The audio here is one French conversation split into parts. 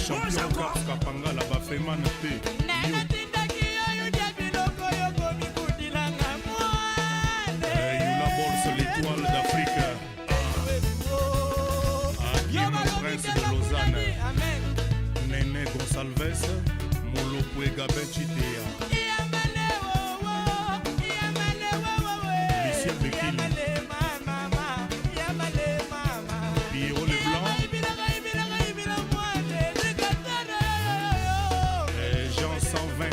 champion Caps Kapangala Bafeman T. Yula Borse l'étoile d'Afrique. Guillaume le prince de Lausanne. Néné Gonsalves. Molopwe Gabin Chitea. Lucien Bekil. Pierrot Leblanc. Jean 120.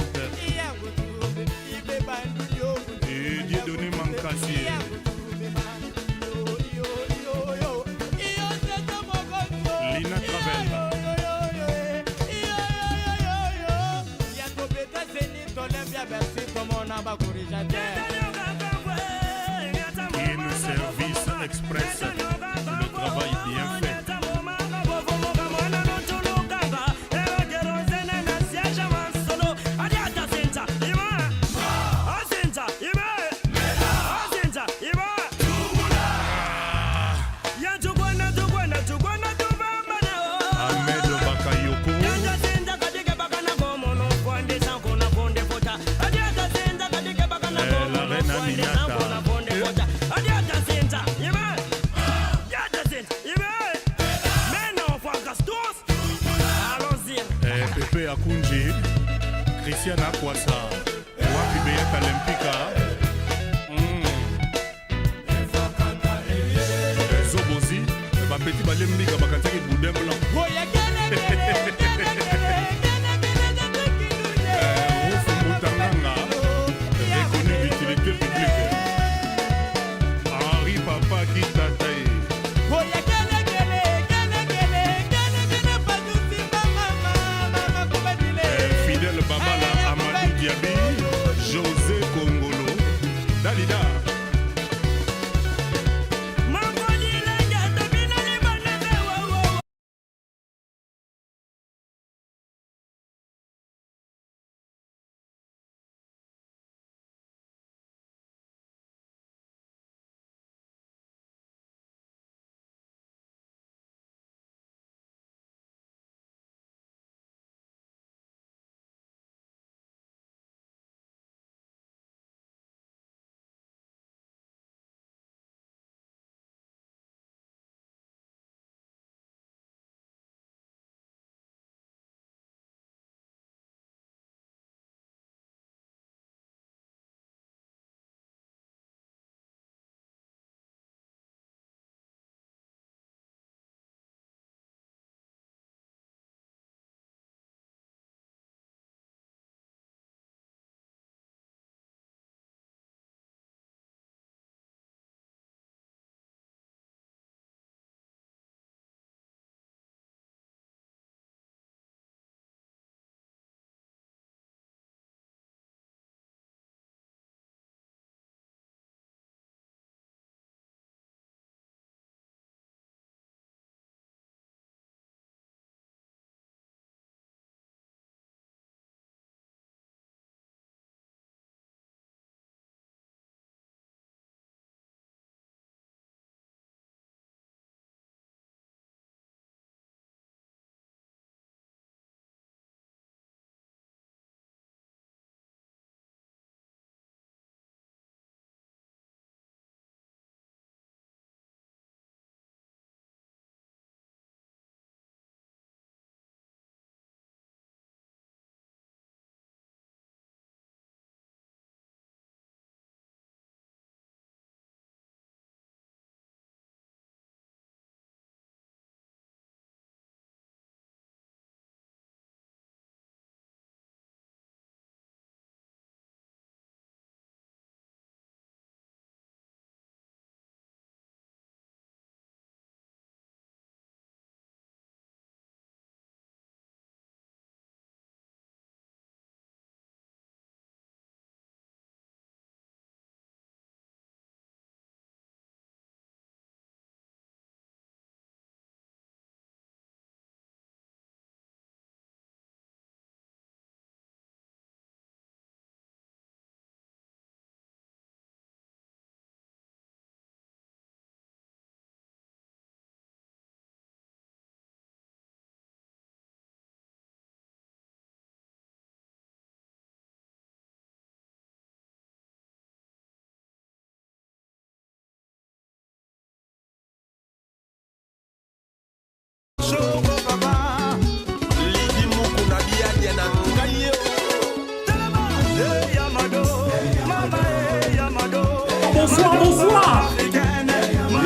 Et Dieudonné Mankassier. Lina Travel. In service express. Le travail bien fait. Pepe Akunji, Christian Akwasa, Wapi Beyaka Lempika, Zobozi, Bapeti Balembika Bakataki Boudin Blanc. Rouf Moutanganga, reconnu d'utilité publique. Henri Papa Kitatae. Babala Amadou Diaby, José Kongolo, Dalida.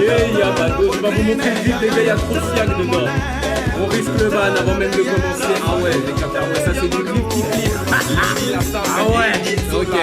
Et Yamado, je vais vous montrer le clip, les gars, il y a trop de fiac dedans. On risque le ban avant même de commencer. Ah ouais, les gars, ouais, ça c'est du clip qui clip. Ah ouais, ok.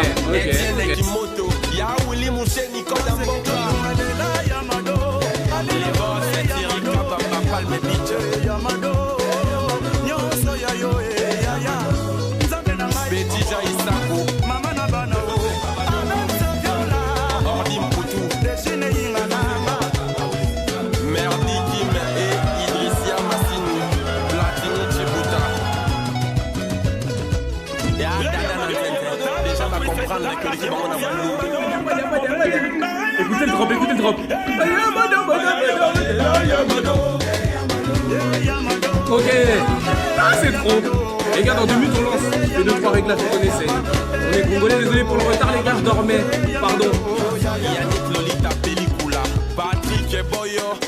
Écoutez le drop, écoutez le drop. Ok. Ah, c'est trop. Les gars, dans 2 minutes, on lance. Les 2-3 réglages, vous connaissez. On est congolais, désolé pour le retard, les gars, je dormais. Pardon. Yannick Lolita Pellicula, Patrick Boyo.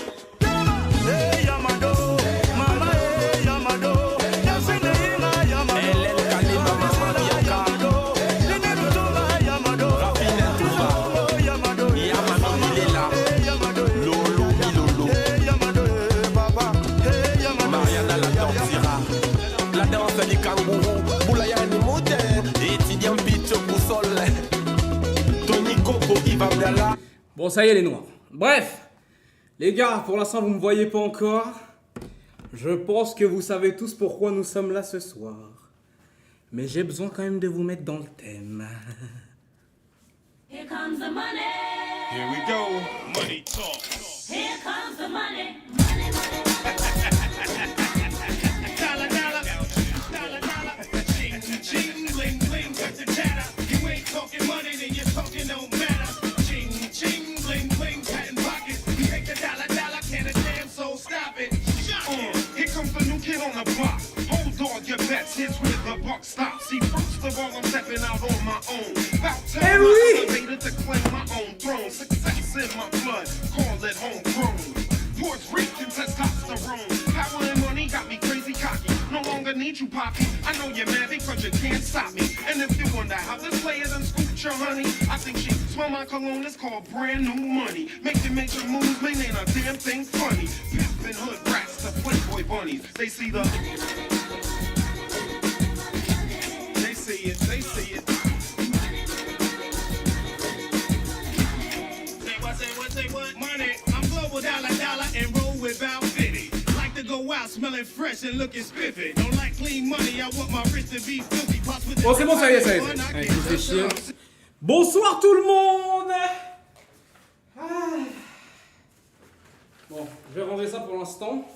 Bon, ça y est les noirs. Bref, les gars, pour l'instant vous me voyez pas encore. Je pense que vous savez tous pourquoi nous sommes là ce soir. Mais j'ai besoin quand même de vous mettre dans le thème. Here comes the money. Here we go. Money talk. Here comes the money. Money, money. Dollar, dollar. Dollar, dollar. Ching, ching, bling, bling, cut the chatter. You ain't talking money, then you're talking no matter. Ching, ching, bling, bling, patent pockets. You take the dollar, dollar, can a damn soul stop it. Here comes the new kid on the block. Hold all your bets, here's where the buck stops. See, first of all, I'm stepping out on my own. About time I elevated to claim my own throne. Success in my blood, call it homegrown. Puerto Rican testosterone. Power and money got me crazy cocky. No longer need you, Poppy. I know you're mad because you can't stop me. And if you wonder how this player done scooped your honey, I think she smell my cologne, it's called brand new money. Making major moves, man, ain't a damn thing funny. Pimpin' hood rats to Playboy bunnies. They see the... They see it, they see it. Say what? Money. I'm global dollar, dollar, and roll without 50. Like to go out smelling fresh and looking spiffy. Don't like clean money, I want my wrist to be filthy. Bon, c'est bon, ça y est, ça y est. Allez, je fais chier. Bonsoir tout le monde. Bon, je vais ranger ça pour l'instant.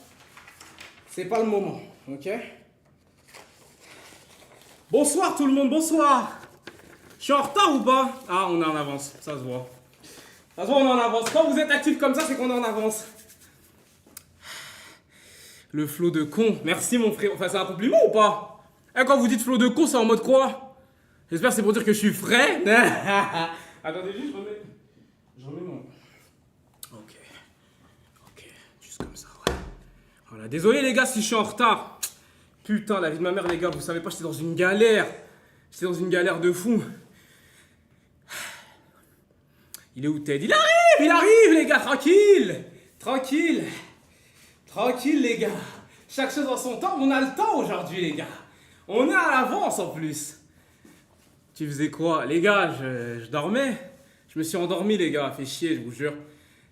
C'est pas le moment, ok? Bonsoir tout le monde, bonsoir. Je suis en retard ou pas? Ah, on est en avance, ça se voit. Ça se voit, on est en avance. Quand vous êtes actifs comme ça, c'est qu'on est en avance. Le flow de con. Merci mon frère. Enfin, c'est un compliment ou pas? Eh, quand vous dites flow de con, c'est en mode quoi? J'espère que c'est pour dire que je suis frais. Attendez juste, je remets mon... Ok. Ok, juste comme ça, ouais. Voilà, désolé les gars si je suis en retard. Putain, la vie de ma mère les gars, vous savez pas, j'étais dans une galère. J'étais dans une galère de fou. Il est où Ted? Il arrive les gars, tranquille. Tranquille. Tranquille les gars. Chaque chose en son temps, on a le temps aujourd'hui les gars. On est à l'avance en plus. Tu faisais quoi? Les gars, je dormais. Je me suis endormi les gars, fait chier je vous jure.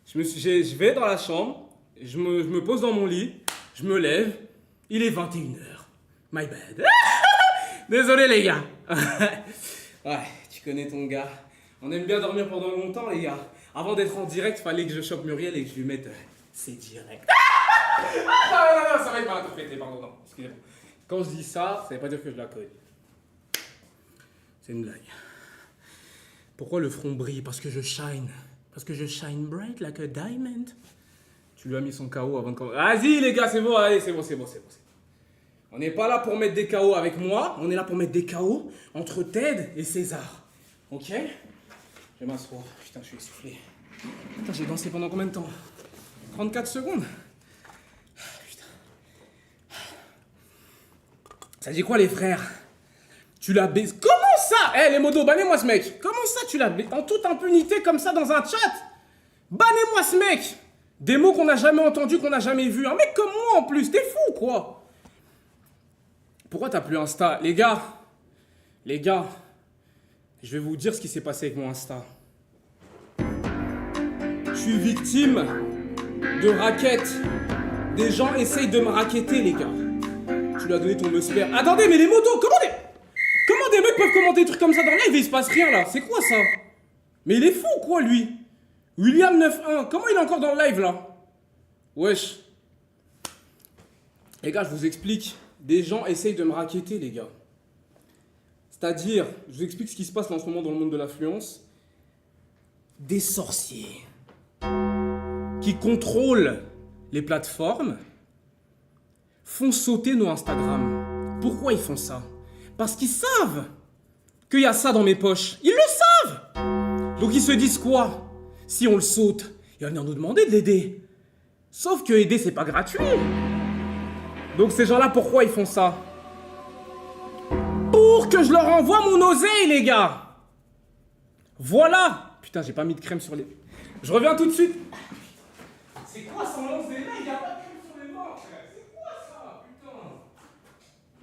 Je vais dans la chambre, je me pose dans mon lit, je me lève, il est 21h. My bad. Désolé les gars. Ouais, tu connais ton gars. On aime bien dormir pendant longtemps les gars. Avant d'être en direct, fallait que je chope Muriel et que je lui mette... c'est direct. Non, ça va être mal interprété, pardon, non, excusez-moi. Quand je dis ça, ça veut pas dire que je la cogne. C'est une blague. Pourquoi le front brille? Parce que je shine. Parce que je shine bright like a diamond. Tu lui as mis son KO avant de commencer. Vas-y les gars, c'est bon, allez, c'est bon. On n'est pas là pour mettre des KO avec moi, on est là pour mettre des KO entre Ted et César. Ok? Je vais m'asseoir. Putain, je suis essoufflé. Putain, j'ai dansé pendant combien de temps? 34 secondes? Putain. Ça dit quoi les frères? Tu l'as baisé. Comment ça? Eh les modos, bannez-moi ce mec. Comment ça tu l'as baisé en toute impunité comme ça dans un chat? Bannez-moi ce mec. Des mots qu'on n'a jamais entendus, qu'on n'a jamais vus. Un mec comme moi en plus, t'es fou quoi. Pourquoi t'as plus Insta? Les gars, je vais vous dire ce qui s'est passé avec mon Insta. Je suis victime de raquettes. Des gens essayent de me raqueter, les gars. Tu lui as donné ton musper. Attendez, mais les motos, comment des mecs peuvent commenter des trucs comme ça dans le live et il se passe rien là? C'est quoi ça? Mais il est fou quoi lui? William 91, comment il est encore dans le live là? Wesh. Les gars, je vous explique. Des gens essayent de me raqueter, les gars. C'est-à-dire, je vous explique ce qui se passe en ce moment dans le monde de l'influence. Des sorciers qui contrôlent les plateformes font sauter nos Instagram. Pourquoi ils font ça? Parce qu'ils savent qu'il y a ça dans mes poches. Ils le savent. Donc ils se disent quoi? Si on le saute, il va venir nous demander de l'aider. Sauf que aider, c'est pas gratuit. Donc ces gens-là, pourquoi ils font ça? Pour que je leur envoie mon oseille, les gars. Voilà. Putain, j'ai pas mis de crème sur les... Je reviens tout de suite. C'est quoi ça? On lance des mains, il n'y a pas de crème sur les mains, frère. C'est quoi ça? Putain.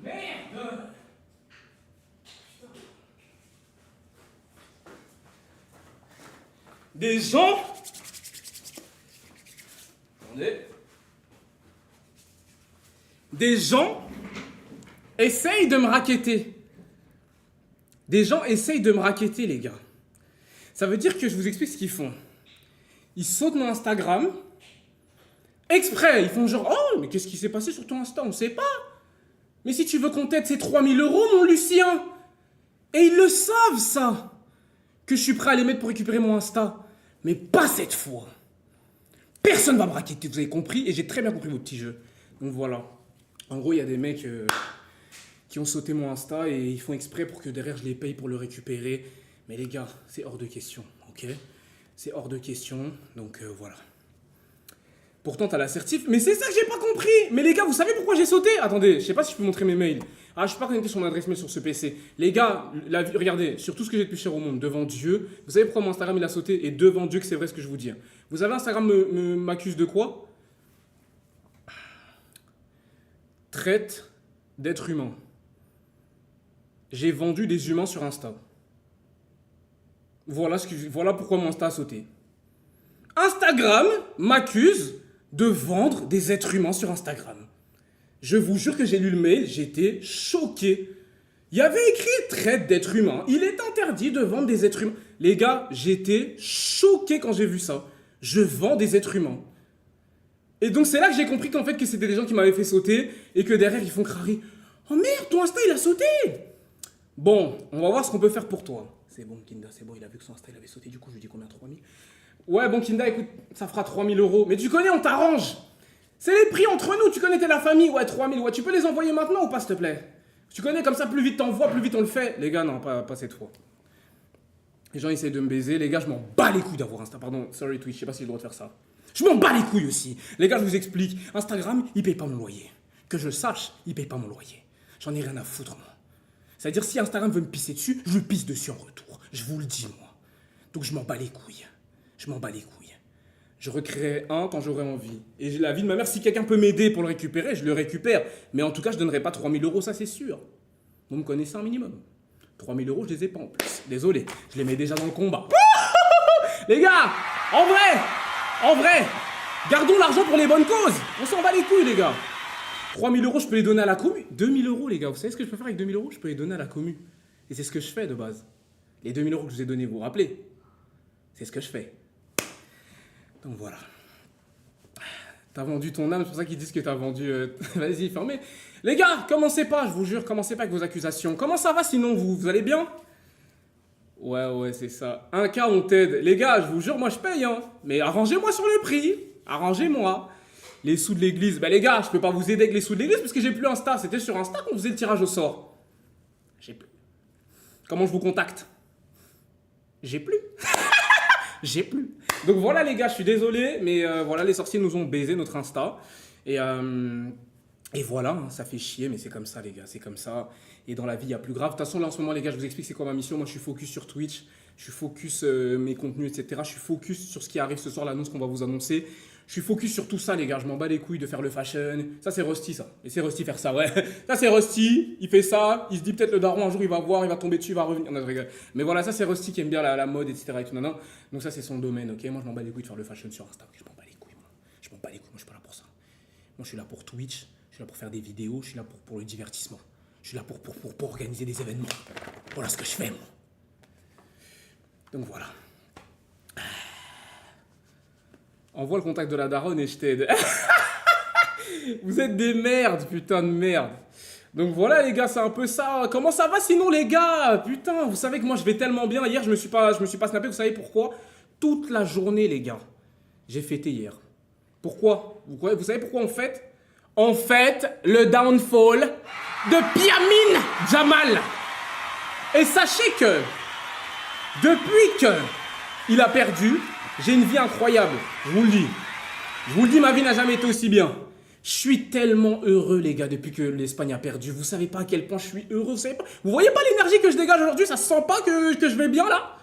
Merde. Des gens... Attendez. Des gens essayent de me raqueter. Des gens essayent de me raqueter, les gars. Ça veut dire que je vous explique ce qu'ils font. Ils sautent mon Instagram. Exprès, ils font genre, oh, mais qu'est-ce qui s'est passé sur ton Insta? On sait pas. Mais si tu veux qu'on t'aide, c'est 3000 €, mon Lucien. Et ils le savent, ça. Que je suis prêt à les mettre pour récupérer mon Insta. Mais pas cette fois. Personne va me raqueter, vous avez compris. Et j'ai très bien compris vos petits jeux. Donc voilà. En gros, il y a des mecs qui ont sauté mon Insta et ils font exprès pour que derrière je les paye pour le récupérer. Mais les gars, c'est hors de question, ok? C'est hors de question, donc voilà. Pourtant, t'as l'assertif, mais c'est ça que j'ai pas compris! Mais les gars, vous savez pourquoi j'ai sauté? Attendez, je sais pas si je peux montrer mes mails. Ah, je suis pas connecté sur mon adresse mail sur ce PC. Les gars, regardez, sur tout ce que j'ai de plus cher au monde, devant Dieu, vous savez pourquoi mon Instagram il a sauté? Et devant Dieu que c'est vrai ce que je vous dis. Vous savez, Instagram m'accuse de quoi? Traite d'être humain. J'ai vendu des humains sur Insta. Voilà pourquoi mon Insta a sauté. Instagram m'accuse de vendre des êtres humains sur Instagram. Je vous jure que j'ai lu le mail, j'étais choqué. Il y avait écrit traite d'être humain. Il est interdit de vendre des êtres humains. Les gars, j'étais choqué quand j'ai vu ça. Je vends des êtres humains. Et donc c'est là que j'ai compris qu'en fait que c'était des gens qui m'avaient fait sauter et que derrière ils font crari. Oh merde, ton Insta il a sauté. Bon, on va voir ce qu'on peut faire pour toi. C'est bon, Kinda, c'est bon, il a vu que son Insta il avait sauté, du coup je lui dis combien? 3000. Ouais, bon, Kinda, écoute, ça fera 3000 €. Mais tu connais, on t'arrange. C'est les prix entre nous, tu connais, t'es la famille. Ouais, 3000, ouais, tu peux les envoyer maintenant ou pas, s'il te plaît? Tu connais, comme ça, plus vite t'envoies, plus vite on le fait. Les gars, non, pas cette fois. Les gens essayent de me baiser. Les gars, je m'en bats les couilles d'avoir Insta. Pardon, sorry Twitch, je sais pas si j'ai le droit de faire ça. Je m'en bats les couilles aussi. Les gars, je vous explique. Instagram, il paye pas mon loyer. Que je sache, il paye pas mon loyer. J'en ai rien à foutre, moi. C'est-à-dire, si Instagram veut me pisser dessus, je lui pisse dessus en retour. Je vous le dis, moi. Donc, je m'en bats les couilles. Je m'en bats les couilles. Je recréerai un quand j'aurai envie. Et la vie de ma mère, si quelqu'un peut m'aider pour le récupérer, je le récupère. Mais en tout cas, je donnerai pas 3000 €, ça c'est sûr. Vous me connaissez un minimum. 3000 €, je les ai pas en plus. Désolé, je les mets déjà dans le combat. Les gars, en vrai, gardons l'argent pour les bonnes causes. On s'en bat les couilles, les gars. 3000 €, je peux les donner à la commu. 2000 €, les gars. Vous savez ce que je peux faire avec 2000 €? Je peux les donner à la commu. Et c'est ce que je fais de base. Les 2000 € que je vous ai donnés, vous vous rappelez? C'est ce que je fais. Donc voilà. T'as vendu ton âme, c'est pour ça qu'ils disent que t'as vendu... Vas-y, fermez. Les gars, commencez pas, je vous jure, commencez pas avec vos accusations. Comment ça va sinon, vous allez bien? Ouais, c'est ça. Un cas, on t'aide. Les gars, je vous jure, moi je paye, hein. Mais arrangez-moi sur le prix. Arrangez-moi. Les sous de l'église. Bah les gars, je peux pas vous aider avec les sous de l'église parce que j'ai plus Insta. C'était sur Insta qu'on faisait le tirage au sort. J'ai plus. Comment je vous contacte? J'ai plus. J'ai plus. Donc voilà les gars, je suis désolé, mais voilà, les sorciers nous ont baisé notre Insta. Et voilà, hein, ça fait chier, mais c'est comme ça les gars, c'est comme ça. Et dans la vie, il y a plus grave. De toute façon, là en ce moment les gars, je vous explique c'est quoi ma mission. Moi je suis focus sur Twitch, je suis focus mes contenus, etc. Je suis focus sur ce qui arrive ce soir, l'annonce qu'on va vous annoncer. Je suis focus sur tout ça, les gars. Je m'en bats les couilles de faire le fashion. Ça, c'est Rusty, ça. Laissez Rusty faire ça, ouais. Ça, c'est Rusty. Il fait ça. Il se dit peut-être le daron, un jour, il va voir, il va tomber dessus, il va revenir. Non, je rigole. Mais voilà, ça, c'est Rusty qui aime bien la mode, etc. Et tout, non, non. Donc, ça, c'est son domaine, ok. Moi, je m'en bats les couilles de faire le fashion sur Insta. Je m'en bats les couilles, moi. Je m'en bats les couilles. Moi, je suis pas là pour ça. Moi, je suis là pour Twitch. Je suis là pour faire des vidéos. Je suis là pour le divertissement. Je suis là pour organiser des événements. Voilà ce que je fais, moi. Donc, voilà. Envoie le contact de la daronne et je t'aide. Vous êtes des merdes, putain de merde. Donc voilà les gars, c'est un peu ça. Comment ça va sinon les gars? Putain, vous savez que moi je vais tellement bien. Hier je me suis pas snappé, vous savez pourquoi? Toute la journée les gars, j'ai fêté hier. Pourquoi? Vous savez pourquoi on fête? On fête le downfall de Piamine Jamal. Et sachez que depuis que il a perdu, j'ai une vie incroyable, je vous le dis. Je vous le dis, ma vie n'a jamais été aussi bien. Je suis tellement heureux, les gars, depuis que l'Espagne a perdu. Vous savez pas à quel point je suis heureux. Vous voyez pas l'énergie que je dégage aujourd'hui? Ça se sent pas que je vais bien, là?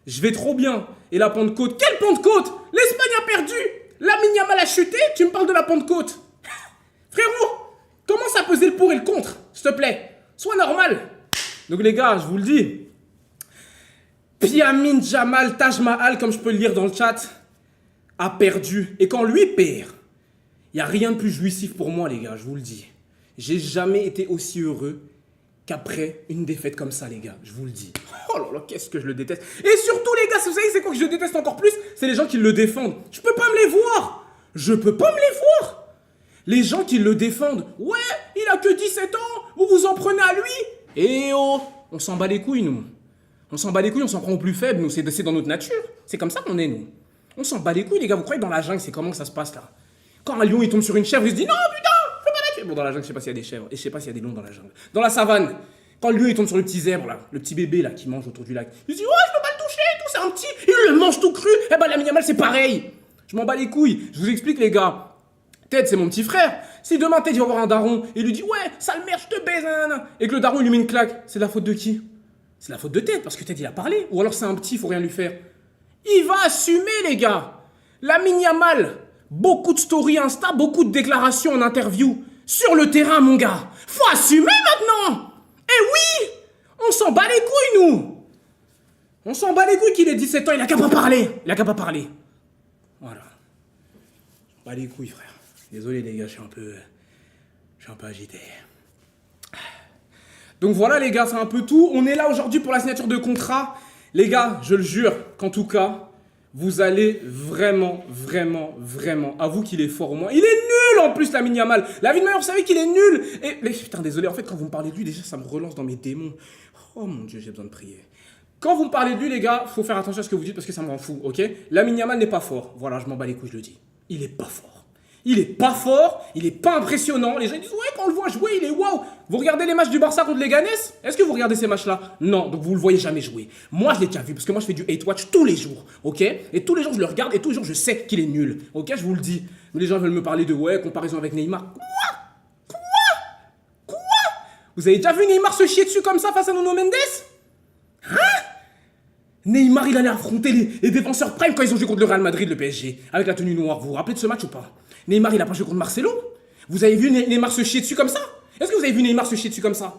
Je vais trop bien. Et la Pentecôte, quelle Pentecôte? L'Espagne a perdu. Lamine Yamal a chuté. Tu me parles de la Pentecôte? Frérot, commence à peser le pour et le contre, s'il te plaît. Sois normal. Donc, les gars, je vous le dis. Piamine Jamal Taj Mahal, comme je peux le lire dans le chat, a perdu. Et quand lui perd, il n'y a rien de plus jouissif pour moi, les gars, je vous le dis. J'ai jamais été aussi heureux qu'après une défaite comme ça, les gars, je vous le dis. Oh là là, qu'est-ce que je le déteste. Et surtout, les gars, vous savez c'est quoi que je déteste encore plus? C'est les gens qui le défendent. Je peux pas me les voir. Je peux pas me les voir. Les gens qui le défendent. Ouais, il a que 17 ans, vous vous en prenez à lui. Eh oh, on s'en bat les couilles, nous. On s'en bat les couilles, on s'en prend au plus faible, nous, c'est dans notre nature. C'est comme ça qu'on est, nous. On s'en bat les couilles, les gars, vous croyez dans la jungle, c'est comment que ça se passe, là? Quand un lion, il tombe sur une chèvre, il se dit, non, putain, je peux pas la tuer. Bon, dans la jungle, je sais pas s'il y a des chèvres, et je sais pas s'il y a des lions dans la jungle. Dans la savane, quand le lion, il tombe sur le petit zèbre, là, le petit bébé, là, qui mange autour du lac, il se dit, ouais, je peux pas le toucher, tout, c'est un petit, il le mange tout cru. Eh ben, Lamine Yamal, c'est pareil. Je m'en bats les couilles. Je vous explique, les gars. Ted, c'est mon petit frère. Si demain, Ted, il va voir un daron, et il lui dit, ouais, sale merde, je te baise, nanana, et que le daron, il lui met une claque, c'est la faute de qui? C'est la faute de Ted, parce que Ted, il a parlé. Ou alors c'est un petit, il faut rien lui faire. Il va assumer, les gars. Lamine Yamal, beaucoup de stories Insta, beaucoup de déclarations en interview. Sur le terrain, mon gars. Faut assumer maintenant. Eh oui, on s'en bat les couilles, nous. On s'en bat les couilles qu'il ait 17 ans, il a qu'à pas parler. Il a qu'à pas parler. Voilà. On s'en bat les couilles, frère. Désolé, les gars, je suis un peu agité. Donc voilà les gars, c'est un peu tout. On est là aujourd'hui pour la signature de contrat. Les gars, je le jure qu'en tout cas, vous allez vraiment, avouez qu'il est fort au moins. Il est nul en plus, Lamine Yamal. La vie de meilleur, vous savez qu'il est nul. Et putain, désolé, en fait, quand vous me parlez de lui, déjà, ça me relance dans mes démons. Oh mon Dieu, j'ai besoin de prier. Quand vous me parlez de lui, les gars, faut faire attention à ce que vous dites parce que ça me rend fou, ok? Lamine Yamal n'est pas fort. Voilà, je m'en bats les couilles, je le dis. Il est pas fort. Il est pas fort, il est pas impressionnant. Les gens disent, ouais, quand on le voit jouer, il est waouh. Vous regardez les matchs du Barça contre les Ganes? Est-ce que vous regardez ces matchs-là? Non, donc vous le voyez jamais jouer. Moi, je l'ai déjà vu, parce que moi, je fais du hate watch tous les jours, ok? Et tous les jours, je le regarde, et tous les jours, je sais qu'il est nul, ok? Je vous le dis. Mais les gens veulent me parler de, ouais, comparaison avec Neymar. Quoi? Vous avez déjà vu Neymar se chier dessus comme ça face à Nuno Mendes? Hein? Neymar, il allait affronter les défenseurs prime quand ils ont joué contre le Real Madrid, le PSG, avec la tenue noire. Vous vous rappelez de ce match ou pas? Neymar, il a pas joué contre Marcelo? Vous avez vu Neymar se chier dessus comme ça? Est-ce que vous avez vu Neymar se chier dessus comme ça?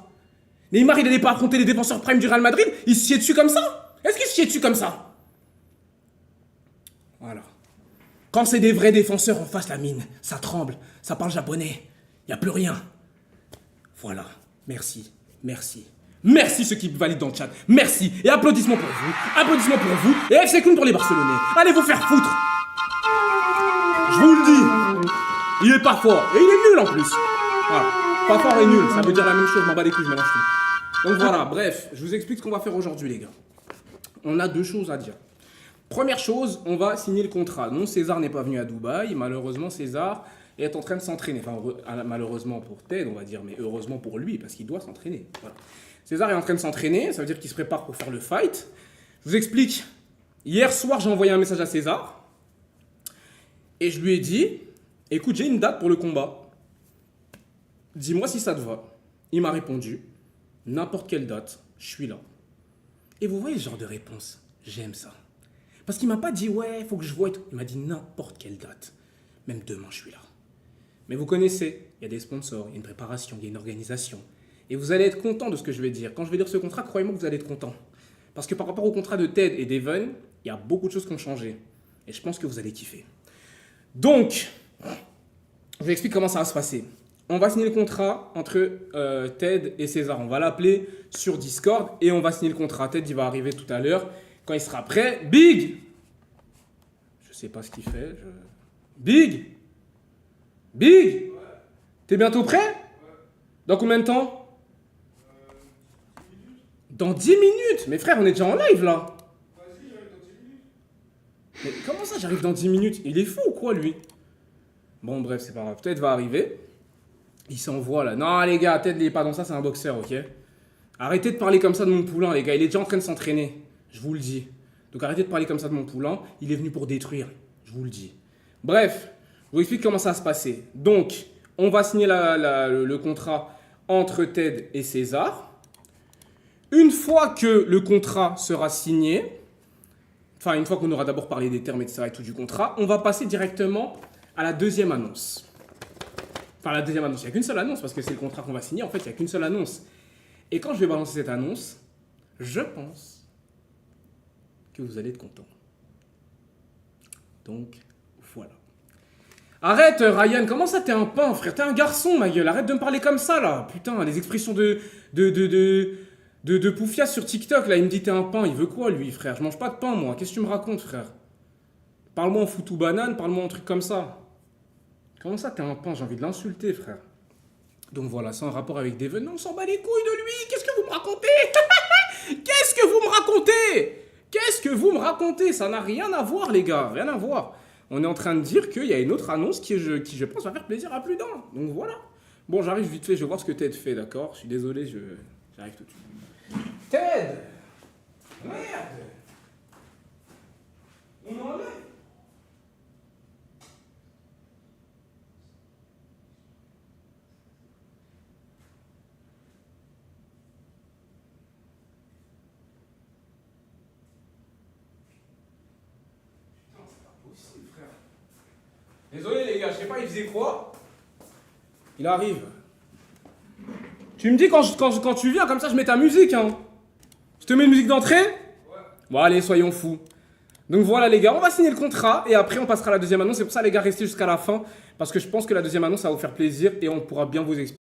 Neymar, il n'allait pas affronter les défenseurs prime du Real Madrid? Il se chiait dessus comme ça? Est-ce qu'il se chiait dessus comme ça? Voilà. Quand c'est des vrais défenseurs en face, la mine, ça tremble, ça parle japonais. Il n'y a plus rien. Voilà. Merci. Merci ceux qui valident dans le chat. Merci. Et applaudissements pour vous. Applaudissements pour vous. Et FC Clown pour les Barcelonais. Allez vous faire foutre. Je vous le dis. Il est pas fort. Et il est nul en plus. Voilà. Pas fort et nul. Ça veut dire la même chose. Je m'en bats les couilles, je mélange tout. Donc voilà. Bref, je vous explique ce qu'on va faire aujourd'hui, les gars. On a deux choses à dire. Première chose, on va signer le contrat. Non, César n'est pas venu à Dubaï. Malheureusement, César est en train de s'entraîner. Enfin, malheureusement pour Ted, on va dire, mais heureusement pour lui, parce qu'il doit s'entraîner. Voilà. César est en train de s'entraîner, ça veut dire qu'il se prépare pour faire le fight. Je vous explique. Hier soir, j'ai envoyé un message à César. Et je lui ai dit, écoute, j'ai une date pour le combat. Dis-moi si ça te va. Il m'a répondu, n'importe quelle date, je suis là. Et vous voyez ce genre de réponse? J'aime ça. Parce qu'il m'a pas dit, ouais, il faut que je voie et tout. Il m'a dit n'importe quelle date. Même demain, je suis là. Mais vous connaissez, il y a des sponsors, il y a une préparation, il y a une organisation. Et vous allez être content de ce que je vais dire. Quand je vais dire ce contrat, croyez-moi que vous allez être content. Parce que par rapport au contrat de Ted et d'Evan, il y a beaucoup de choses qui ont changé. Et je pense que vous allez kiffer. Donc, je vous explique comment ça va se passer. On va signer le contrat entre Ted et César. On va l'appeler sur Discord et on va signer le contrat. Ted, il va arriver tout à l'heure. Quand il sera prêt, Big! Je sais pas ce qu'il fait. Big! Big! T'es bientôt prêt? Dans combien de temps? Dans 10 minutes? Mais frère, on est déjà en live là. Mais comment ça, j'arrive dans 10 minutes? Il est fou ou quoi, lui? Bon, bref, c'est pas grave. Ted va arriver. Il s'envoie là. Non, les gars, Ted, il est pas dans ça, c'est un boxeur, ok? Arrêtez de parler comme ça de mon poulain, les gars. Il est déjà en train de s'entraîner. Je vous le dis. Donc arrêtez de parler comme ça de mon poulain. Il est venu pour détruire. Je vous le dis. Bref, je vous explique comment ça va se passer. Donc, on va signer le contrat entre Ted et César. Une fois que le contrat sera signé, enfin une fois qu'on aura d'abord parlé des termes, etc. et tout du contrat, on va passer directement à la deuxième annonce. Enfin la deuxième annonce, il n'y a qu'une seule annonce parce que c'est le contrat qu'on va signer, en fait il n'y a qu'une seule annonce. Et quand je vais balancer cette annonce, je pense que vous allez être content. Donc voilà. Arrête Ryan, comment ça t'es un pain frère? T'es un garçon ma gueule, arrête de me parler comme ça là. Putain, les expressions de Poufias sur TikTok là, il me dit t'es un pain, il veut quoi lui frère? Je mange pas de pain moi, qu'est-ce que tu me racontes frère? Parle-moi en foutou banane, parle-moi en truc comme ça. Comment ça t'es un pain? J'ai envie de l'insulter frère. Donc voilà, c'est en rapport avec Devon, on s'en bat les couilles de lui, qu'est-ce que vous me racontez? Qu'est-ce que vous me racontez? Qu'est-ce que vous me racontez? Ça n'a rien à voir les gars, rien à voir. On est en train de dire qu'il y a une autre annonce qui, je pense, va faire plaisir à plus d'un. Donc voilà. Bon, j'arrive vite fait, je vais voir ce que Ted fait, d'accord? Je suis désolé, j'arrive tout de suite. Ted! Merde! On est en live? Putain, c'est pas possible, frère. Désolé les gars, je sais pas, il faisait quoi? Il arrive. Tu me dis quand tu viens, comme ça je mets ta musique, hein. Je te mets une musique d'entrée? Ouais. Bon allez, soyons fous. Donc voilà les gars, on va signer le contrat et après on passera à la deuxième annonce. C'est pour ça les gars, restez jusqu'à la fin parce que je pense que la deuxième annonce ça va vous faire plaisir et on pourra bien vous expliquer.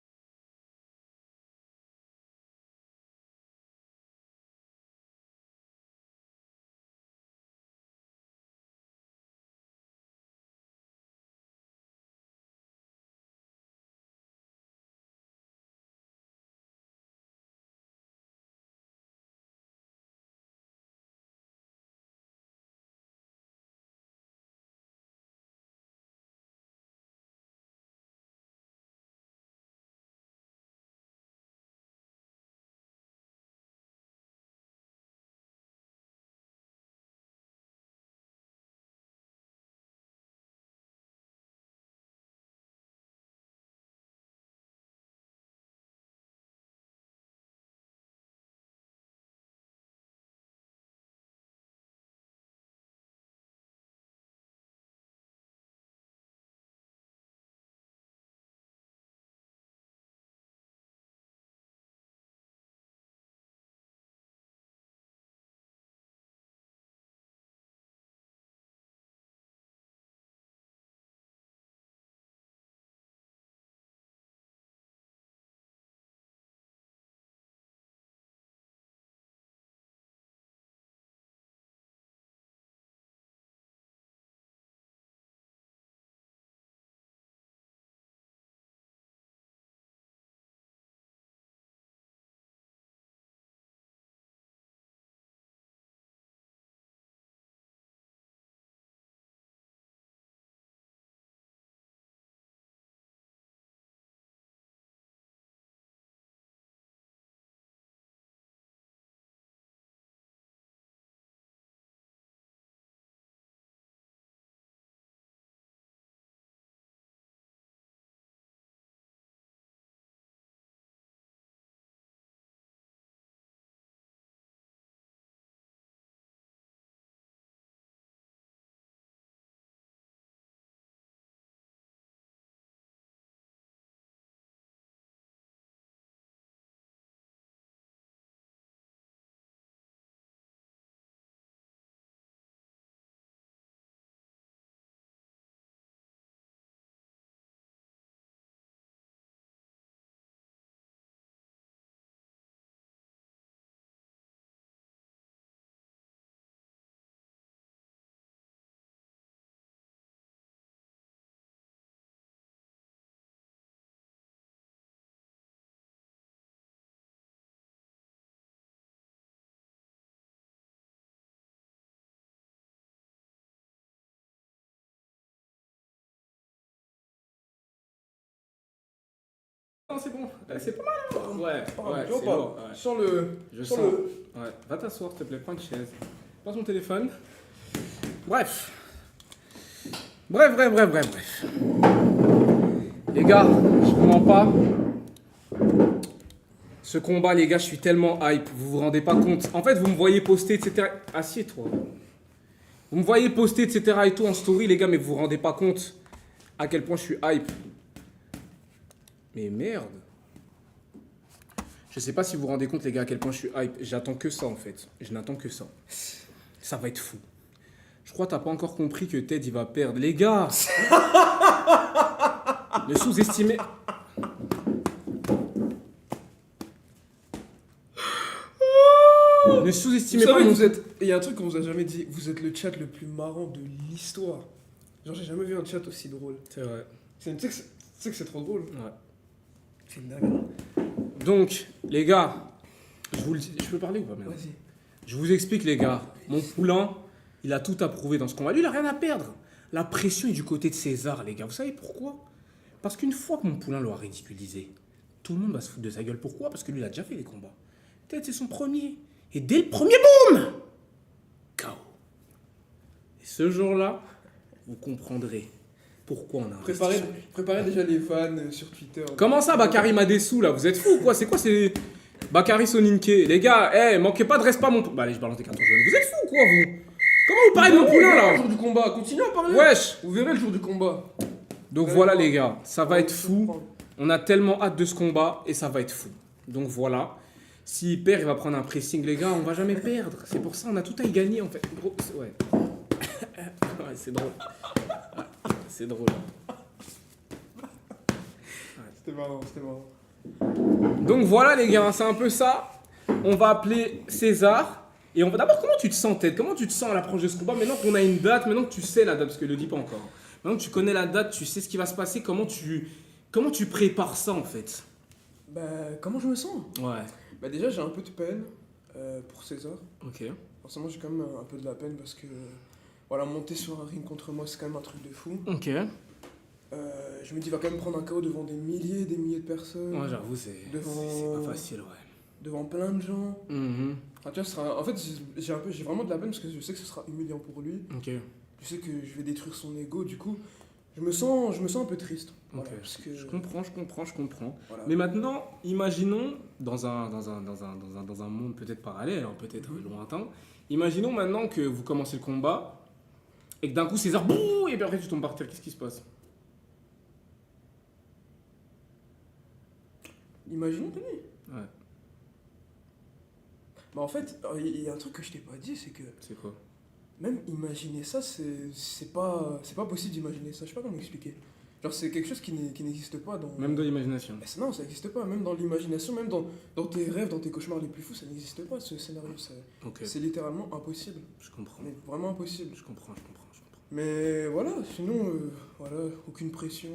Non, c'est bon. C'est pas mal. Hein. Ouais, Tu ouais, vois c'est pas lourd. Ouais. Je sens le. Je sens sens. le- Ouais. Va t'asseoir, s'il te plaît. Prends une chaise. Prends ton téléphone. Bref. Bref. Les gars, je vous mens pas. Ce combat, les gars, je suis tellement hype. Vous vous rendez pas compte. En fait, vous me voyez poster, etc. Assieds-toi. Vous me voyez poster, etc. et tout en story, les gars, mais vous vous rendez pas compte à quel point je suis hype. Mais merde. Je sais pas si vous vous rendez compte, les gars, à quel point je suis hype. J'attends que ça, en fait. Je n'attends que ça. Ça va être fou. Je crois que t'as pas encore compris que Ted, il va perdre. Les gars. Ne sous-estimez... Ne Vous sous-estimez savez pas que mon... vous êtes. Il y a un truc qu'on vous a jamais dit. Vous êtes le chat le plus marrant de l'histoire. Genre, j'ai jamais vu un chat aussi drôle. C'est vrai. Tu sais que c'est trop drôle. Ouais. C'est une dingue. Donc, les gars, je vous le dis... Je peux parler ou pas maintenant? Vas-y. Je vous explique, les gars. Mon poulain, il a tout à prouver dans ce combat. Lui, il a rien à perdre. La pression est du côté de César, les gars. Vous savez pourquoi? Parce qu'une fois que mon poulain l'aura ridiculisé, tout le monde va se foutre de sa gueule. Pourquoi? Parce que lui, il a déjà fait les combats. Peut-être c'est son premier. Et dès le premier boom, KO. Et ce jour-là, vous comprendrez pourquoi on a investi sur lui. Préparez déjà les fans sur Twitter. Comment ça, Bakary m'a déçu, là? Vous êtes fous, quoi? C'est quoi, c'est... Bakary Soninke. Les gars, manquez pas de respect à mon... Bah allez, je balance des cartons jaunes. Vous êtes fous, quoi, vous? Comment vous parlez de mon poulain, Le là? jour du combat, continuez à parler. Wesh. Vous verrez le jour du combat. Donc Ouais, voilà, ouais. les gars. Ça va être fou. On a tellement hâte de ce combat et ça va être fou. Donc voilà. S'il perd, il va prendre un pressing, les gars. On va jamais perdre. C'est pour ça, on a tout à y gagner, en fait. Gros, ouais. Ouais, c'est drôle. Ouais, c'est drôle. C'était marrant, c'était marrant. Donc voilà, les gars. C'est un peu ça. On va appeler César. Et on va d'abord, comment tu te sens, Ted? Comment tu te sens à l'approche de ce combat? Maintenant qu'on a une date, maintenant que tu sais la date, parce que ne le dis pas encore. Maintenant que tu connais la date, tu sais ce qui va se passer. Comment tu prépares ça, en fait? Bah, comment je me sens? Ouais. Bah, déjà, j'ai un peu de peine pour César. Ok. Forcément, j'ai quand même un peu de la peine parce que. Voilà, monter sur un ring contre moi, c'est quand même un truc de fou. Ok. Je me dis, il va quand même prendre un KO devant des milliers et des milliers de personnes. Ouais, j'avoue, c'est pas facile, ouais. Devant plein de gens. Mhm. Enfin, tu vois, ce sera... En fait, j'ai vraiment de la peine parce que je sais que ce sera humiliant pour lui. Ok. Je sais que je vais détruire son ego, du coup, je me sens un peu triste. Voilà, Ok. parce que, Je comprends. voilà. Mais maintenant, imaginons dans un monde peut-être parallèle, hein, peut-être lointain. Imaginons maintenant que vous commencez le combat et que d'un coup César, bouh, et puis après tu tombes par terre. Qu'est-ce qui se passe? Imaginons, Tony. Ouais. Bah, en fait, il y a un truc que je t'ai pas dit, c'est que C'est quoi? même imaginer ça, c'est pas possible d'imaginer ça. Je sais pas comment expliquer. Genre, c'est quelque chose qui n'existe pas dans. Même dans l'imagination. Mais non, ça n'existe pas. Même dans l'imagination, même dans tes rêves, dans tes cauchemars les plus fous, ça n'existe pas ce scénario. Ok. C'est littéralement impossible. Je comprends. Mais vraiment impossible. Je comprends. Mais voilà, sinon, voilà, aucune pression.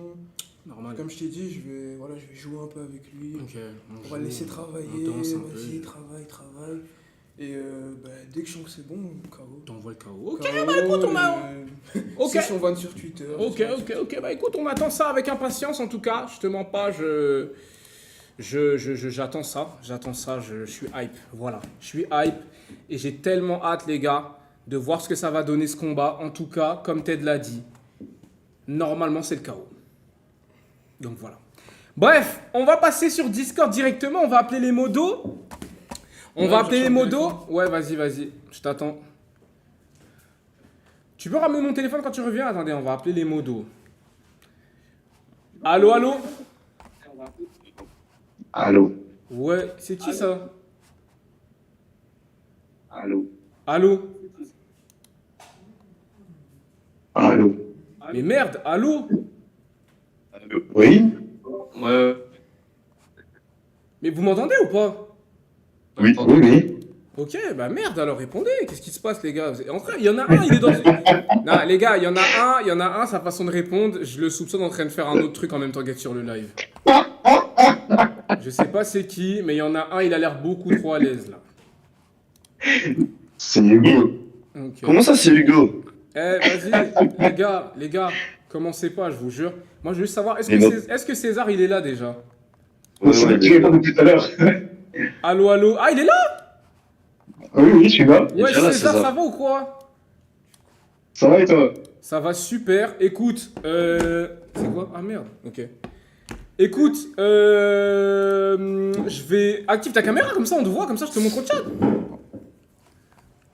Normal. Comme je t'ai dit, je vais jouer un peu avec lui. Ok. On va le laisser travailler. On danse un Vas-y, peu. travaille. Et bah, dès que je sens que c'est bon, KO. T'envoies le KO. Ok, KO, bah écoute, on a... Ok. C'est son van sur Twitter. Ok. Bah écoute, on attend ça avec impatience en tout cas. Je te mens pas, j'attends ça. Je suis hype. Voilà, je suis hype et j'ai tellement hâte, les gars, de voir ce que ça va donner ce combat. En tout cas, comme Ted l'a dit, normalement c'est le KO. Donc voilà. Bref, on va passer sur Discord directement. On va appeler les modos. On va appeler les modos. Ouais, vas-y, je t'attends. Tu peux ramener mon téléphone quand tu reviens? Attendez, on va appeler les modos. Allô? Allô? Ouais, c'est qui ça? Allô? Allô? Allô? Mais merde, allô? Oui? Mais vous m'entendez ou pas? Oui, oui. Ok, bah merde, alors répondez. Qu'est-ce qui se passe, les gars? En vrai, il y en a un, il est dans... Non, les gars, il y en a un, sa façon de répondre, je le soupçonne en train de faire un autre truc en même temps qu'être sur le live. Je sais pas c'est qui, mais il y en a un, il a l'air beaucoup trop à l'aise, là. C'est Hugo. Ok. Comment ça, c'est Hugo? Eh, vas-y, les gars, commencez pas, je vous jure. Moi, je veux juste savoir, est-ce Mais non. que César, il est là déjà? C'est vrai que tu réponds depuis tout à l'heure. Allô, allô. Ah, il est là? Oui, oui, je suis là. Ouais, déjà là, César, César. ça va ou quoi? Ça va et toi? Ça va super. Écoute, c'est quoi? Ah merde, ok. Écoute, je vais... Active ta caméra, comme ça on te voit, comme ça je te montre au chat.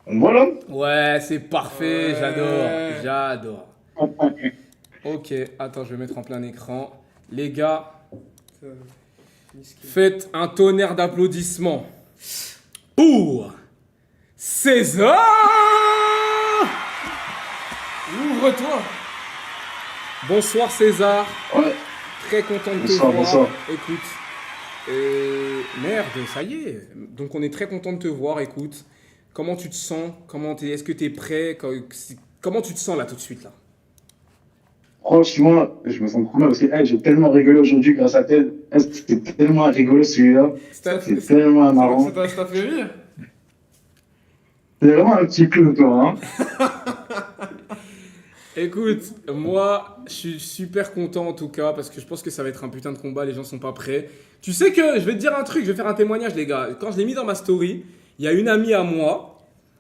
Voilà. Ouais, c'est parfait, Ouais. j'adore. Ok, attends, je vais mettre en plein écran. Les gars, faites un tonnerre d'applaudissements pour César! Ouvre-toi. Bonsoir César, Ouais. très content de te Bonsoir, voir. bonsoir. Écoute, merde, ça y est. Donc on est très content de te voir, écoute. Comment tu te sens? Est-ce que tu es prêt? Comment tu te sens là tout de suite là? Franchement, je me sens trop mal parce que hey, j'ai tellement rigolé aujourd'hui grâce à Ted. Hey, c'était tellement rigolo celui-là. C'est tellement marrant. Ça t'a fait rire? C'est vraiment un petit clou, toi. Hein. Écoute, moi, je suis super content en tout cas parce que je pense que ça va être un putain de combat, les gens sont pas prêts. Tu sais que, je vais te dire un truc, je vais faire un témoignage les gars. Quand je l'ai mis dans ma story, il y a une amie à moi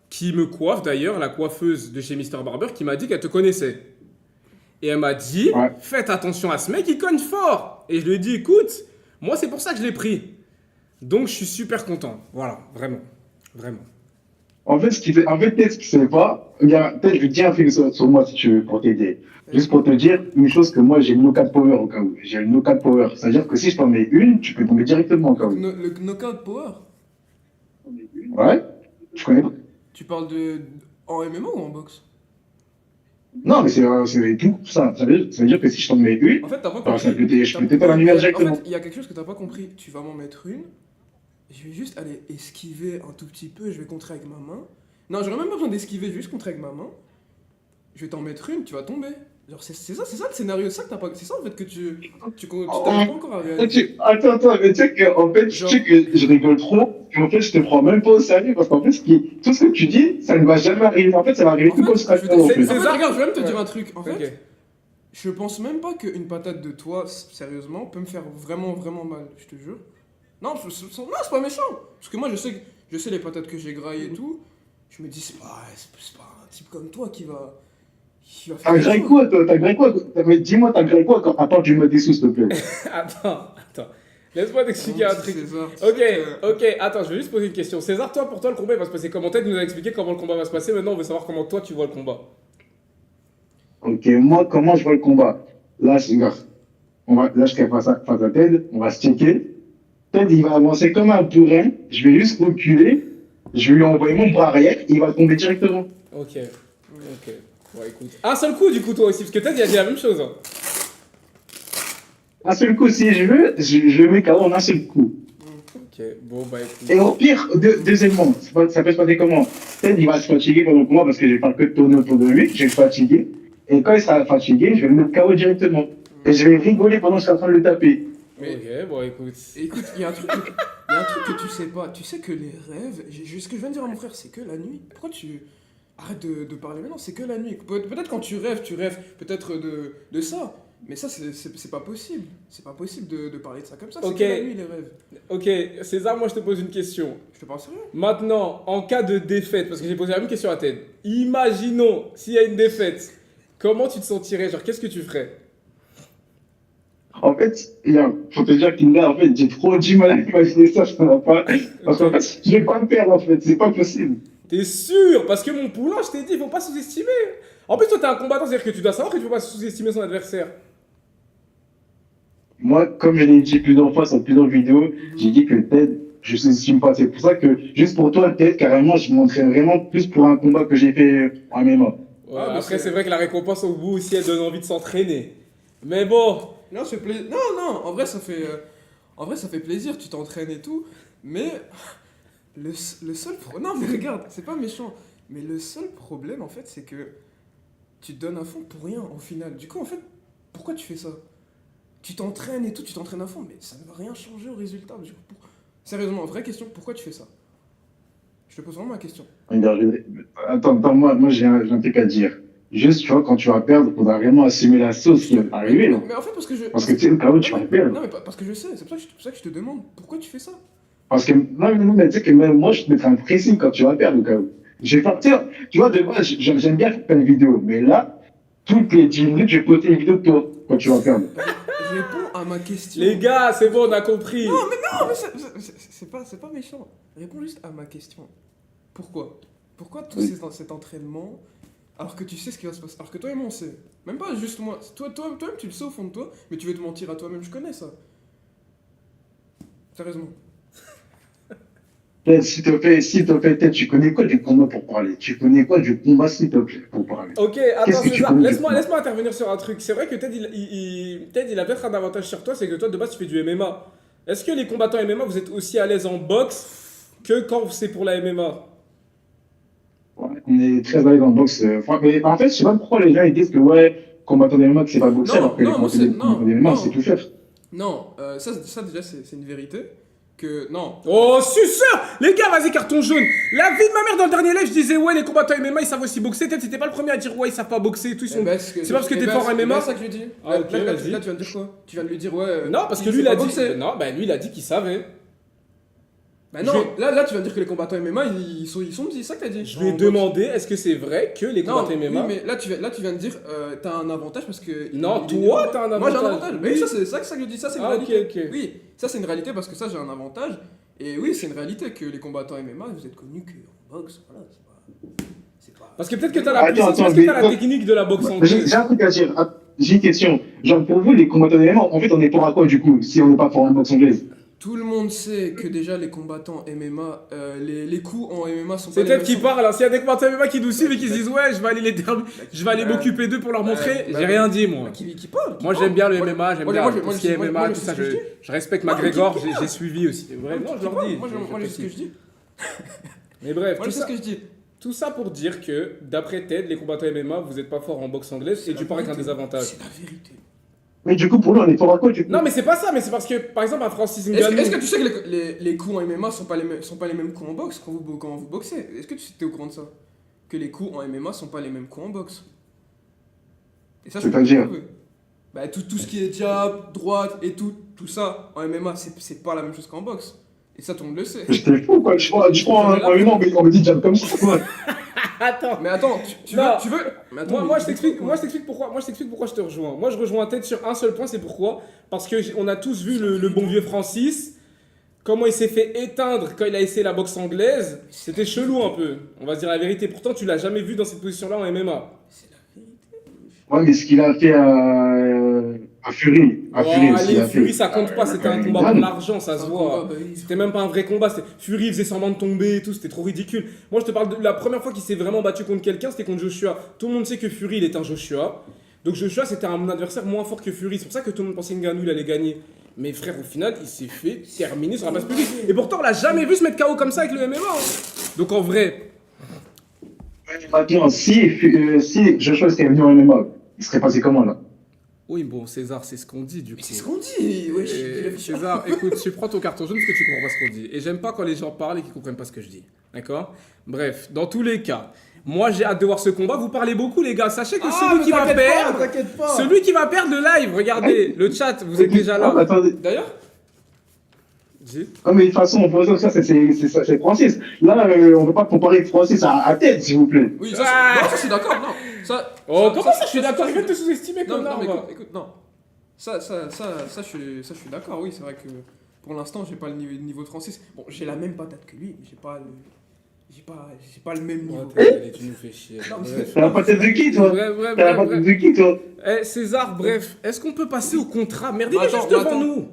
qui me coiffe d'ailleurs, la coiffeuse de chez Mister Barber, qui m'a dit qu'elle te connaissait. Et elle m'a dit, Ouais. faites attention à ce mec, il cogne fort. Et je lui ai dit, écoute, moi c'est pour ça que je l'ai pris. Donc je suis super content. Voilà, vraiment, vraiment. En fait, peut-être ce qu'il ne sait pas, peut-être je vais te dire un truc sur moi si tu veux, pour t'aider. Juste pour te dire une chose que moi j'ai le knockout power au cas où. J'ai le knockout power. C'est-à-dire que si je t'en mets une, tu peux tomber directement au cas où. Le knockout power. Ouais? Je connais pas. Tu parles de en MMA ou en boxe? Non, mais c'est tout ça. Ça veut dire que si je t'en mets une, En fait, t'as pas alors, compris. je peux t'éteindre la lumière En directement. fait, il y a quelque chose que t'as pas compris. Tu vas m'en mettre une. Je vais juste aller esquiver un tout petit peu. Je vais contrer avec ma main. Non, j'aurais même pas besoin d'esquiver. Je vais juste contrer avec ma main. Je vais t'en mettre une. Tu vas tomber. Genre, c'est ça le scénario. C'est ça que t'as pas. C'est ça en fait que tu t'arrives pas encore à réaliser. Attends, mais tu sais que, en fait, tu sais que je rigole trop, et en fait, je te prends même pas au sérieux, parce qu'en fait, tout ce que tu dis, ça ne va jamais arriver. En fait, ça va arriver En tout fait, comme je ça. vais te- en fait, César- regarde, je vais même te Ouais. dire un truc. En fait, Ok. je pense même pas qu'une patate de toi, sérieusement, peut me faire vraiment, vraiment mal. Je te jure. Non, non, c'est pas méchant. Parce que moi, je sais les patates que j'ai graillées et tout. Je me dis, c'est pas un type comme toi qui va faire T'as des graillé choses. quoi, toi? T'as graillé quoi? Mais dis-moi, t'as graillé quoi quand attends, tu me mets des sous, s'il te plaît. Attends. Laisse-moi t'expliquer un truc. César, tu sais Ok, que- ok, attends, je vais juste poser une question. César, toi, pour toi, le combat il va se passer comment? Ted nous a expliqué comment le combat va se passer. Maintenant, on veut savoir comment toi, tu vois le combat. Ok, moi, comment je vois le combat? Là, regarde. Là, je serai face à Ted, on va se checker. Ted, il va avancer comme un bourrin. Je vais juste reculer. Je vais lui envoyer mon bras arrière et il va tomber directement. Ok. Bon, écoute. Un seul coup, du coup, toi aussi, parce que Ted, il a dit la même chose. Hein. Un seul coup, si je veux, je mets KO en un seul coup. Ok, bon, bah écoute. Et au pire, deuxièmement, ça peut se passer comment? Ted, il va se fatiguer pendant le combat parce que je vais faire que tourner autour de lui, je vais le fatiguer. Et quand il sera fatigué, je vais le mettre KO directement. Et je vais rigoler pendant que je suis en train de le taper. Ok, bon, écoute. Écoute, il y a un truc que tu sais pas. Tu sais que les rêves. Ce que je viens de dire à mon frère, c'est que la nuit. Pourquoi tu. Arrête de parler maintenant, c'est que la nuit. Peut-être quand tu rêves peut-être de ça. Mais ça, c'est pas possible. C'est pas possible de parler de ça comme ça. Ok. C'est que la nuit, les rêves. Ok, César, moi, je te pose une question. Je te parle sérieux. Maintenant, en cas de défaite, parce que j'ai posé la même question à Ted. Imaginons, s'il y a une défaite, comment tu te sentirais? Genre, qu'est-ce que tu ferais? En fait, faut te dire qu'il en fait, j'ai trop du mal à imaginer ça, je ne va pas. Parce qu'en fait, je vais pas me perdre, en fait, c'est pas possible. T'es sûr? Parce que mon poulain, je t'ai dit, faut pas sous-estimer. En plus, toi, t'es un combattant, c'est-à-dire que tu dois savoir que tu faut pas sous-estimer son adversaire. Moi, comme je l'ai dit plusieurs fois sur plusieurs vidéos, j'ai dit que Ted, je sous-estime pas. C'est pour ça que, juste pour toi, Ted, carrément, je montrais vraiment plus pour un combat que j'ai fait en MMA. Ouais, Ah, mais après, c'est- c'est vrai que la récompense au bout aussi, elle donne envie de s'entraîner. Mais bon, Non, ça fait plaisir. Non, en vrai, ça fait plaisir. Tu t'entraînes et tout. Mais. Le seul problème. Non, mais regarde, c'est pas méchant. Mais le seul problème, en fait, c'est que. Tu te donnes à fond pour rien, au final. Du coup, en fait, pourquoi tu fais ça? Tu t'entraînes et tout, tu t'entraînes à fond, mais ça ne va rien changer au résultat. Du coup, sérieusement, vraie question, pourquoi tu fais ça? Je te pose vraiment la question. Regarde, attends, moi j'ai un truc à dire. Juste, tu vois, quand tu vas perdre, il faudra vraiment assumer la sauce qui va arriver, là. Mais en fait, parce que je. Parce que tu sais, au cas où tu vas perdre. Non, mais parce que je sais, c'est pour ça que je te demande pourquoi tu fais ça. Parce que, non, mais tu sais que même moi, je te mettrai un pressing quand tu vas perdre, au cas où. Je vais partir, tu vois, de base, j'aime bien faire une vidéo, mais là, toutes les 10 minutes, je vais poster une vidéo de toi quand tu vas perdre. Je réponds à ma question. Les gars, c'est bon, on a compris. Non, mais c'est pas méchant. Réponds juste à ma question. Pourquoi? Pourquoi cet entraînement alors que tu sais ce qui va se passer? Alors que toi et moi on sait. Même pas juste moi. Toi-même tu le sais au fond de toi, mais tu veux te mentir à toi-même, je connais ça. Sérieusement. S'il te plaît, Ted, tu connais quoi du combat pour parler? Tu connais quoi du combat, s'il te plaît, pour parler? Ok, Qu'est-ce attends, que tu César, connais du laisse-moi combat? intervenir sur un truc. C'est vrai que Ted, Ted, il a peut-être un avantage sur toi, c'est que toi, de base, tu fais du MMA. Est-ce que les combattants MMA, vous êtes aussi à l'aise en boxe que quand c'est pour la MMA? Ouais, on est très à l'aise en boxe. Mais en fait, je sais pas pourquoi les gens ils disent que ouais, combattant des MMA, que c'est pas boxer, Non, alors que les non, moi, combattants des MMA, non. c'est tout faire. Non, ça déjà c'est une vérité. Que non. Oh, suceur! Les gars, vas-y, carton jaune! La vie de ma mère dans le dernier live, je disais, ouais, les combattants MMA, ils savent aussi boxer. Peut-être c'était pas le premier à dire, ouais, ils savent pas boxer et tout. Eh ben, c'est pas parce que t'es fort en MMA? C'est ça que je lui dis. Ah, ok, là, vas-y. tu viens de dire quoi? Tu viens de lui dire, ouais. Non, parce que il lui, sait il a pas dit. boxer. Non, bah lui, il a dit qu'il savait. Bah non, là, tu viens de dire que les combattants MMA, ils sont c'est ça que t'as dit. Je lui ai En demandé, est-ce que c'est vrai que les boxe. Non, combattants oui, MMA. mais là, tu viens de dire, t'as un avantage parce que. Non, il est toi, numéro t'as un Moi, j'ai un avantage. avantage. Oui. Oui, ça, c'est ça que je dis, ça, c'est une Ah, ok, réalité. ok. Oui, ça, c'est une réalité parce que ça, j'ai un avantage. Et oui, c'est une réalité que les combattants MMA, vous êtes connus qu'en boxe, voilà, c'est pas. Parce que peut-être que t'as la Attends, puissance, attends, parce que t'as la mais- technique de la boxe J'ai anglaise. un truc à dire. Ah, j'ai une question. Genre, pour vous, les combattants des MMA, en fait, on est fort à quoi du coup, si on n'est pas fort en boxe anglaise? Tout le monde sait que déjà les combattants MMA, les coups en MMA sont pas C'est les peut-être mêmes. qui parle, hein. S'il y a des combattants MMA qui nous suivent et qui se disent, ouais, je vais aller je vais aller m'occuper d'eux pour leur montrer, bah, j'ai rien dit, moi. Qui parle Moi j'aime bien le MMA, j'aime bien tout ce qui est moi, MMA, je tout sais ça. ce que je dis. Je respecte Non, mais McGregor, qui parle j'ai suivi aussi. Ouais, non, je leur dis. Moi, je sais ce que je dis. Mais bref, Moi, je sais ce que je dis. tout ça pour dire que, d'après Ted, les combattants MMA, vous êtes pas fort en boxe anglaise et tu pars avec un désavantage. C'est la vérité. Mais du coup, pour nous, on est fort à quoi du coup? Non, mais c'est pas ça, mais c'est parce que, par exemple, un Francis Est-ce Ngannou. que tu sais que les coups en MMA sont pas les mêmes coups en boxe quand vous boxez? Est-ce que tu es au courant de ça? Que les coups en MMA sont pas les mêmes coups en boxe. Et ça, C'est-à-dire? Bah, tout ce qui est jab, droite et tout ça en MMA, c'est pas la même chose qu'en boxe. Et ça, tout le monde le sait. J'étais fou, quoi. Je crois en MMA, on me dit jab comme ça, quoi. Attends. Mais attends, Non. tu veux. Mais attends, Moi, mais je t'explique pourquoi je te rejoins. Moi, je rejoins Ted sur un seul point, c'est pourquoi. Parce que on a tous vu le bon vieux Francis, comment il s'est fait éteindre quand il a essayé la boxe anglaise. C'était chelou un peu, on va se dire la vérité. Pourtant, tu l'as jamais vu dans cette position-là en MMA. Ouais, mais ce qu'il a fait à Fury. À Oh, Fury, ce qu'il allez, a Fury, fait. ça compte pas, c'était un combat pour l'argent, ça se voit. C'était même pas un vrai combat, Fury faisait semblant de tomber et tout, c'était trop ridicule. Moi je te parle de la première fois qu'il s'est vraiment battu contre quelqu'un, c'était contre Joshua. Tout le monde sait que Fury il est un Joshua. Donc Joshua c'était un adversaire moins fort que Fury, c'est pour ça que tout le monde pensait que Ngannou il allait gagner. Mais frère, au final, il s'est fait terminer sur la place publique. Et pourtant, on l'a jamais vu se mettre KO comme ça avec le MMA. Hein. Donc en vrai, Maintenant, si Joshua serait venu en MMA, il serait passé comment là? oui, bon, César, c'est ce qu'on dit du coup. Mais c'est ce qu'on dit, wesh. Et César, écoute, tu prends ton carton jaune parce que tu comprends pas ce qu'on dit. Et j'aime pas quand les gens parlent et qu'ils comprennent pas ce que je dis. D'accord? Bref, dans tous les cas, moi j'ai hâte de voir ce combat. Vous parlez beaucoup, les gars. Sachez que celui qui va perdre, t'inquiète pas. celui qui va perdre le live, regardez, le chat, vous êtes déjà Ah, là. attendez. D'ailleurs, Dis. Ah, mais de toute façon, pour ça, c'est Francis. Là, on ne peut pas comparer Francis à Ted, s'il vous plaît. oui, Ah. non, ça je suis d'accord, non. Ça, Oh, comment ça, je suis d'accord? Il vient de te sous-estimer, Non, connard. mais va. écoute, non. Ça, je suis d'accord, oui, c'est vrai que pour l'instant, j'ai pas le niveau de Francis. Bon, j'ai la même patate que lui, mais j'ai pas le même Oh, niveau. allez, tu nous fais chier. Non, mais Bref. T'as la patate de qui, toi? Bref, bref, T'as la bref, patate bref. de qui, toi? Eh, César, bref, est-ce qu'on peut passer au contrat? Merde, il Mais est attends, juste mais devant attends. nous.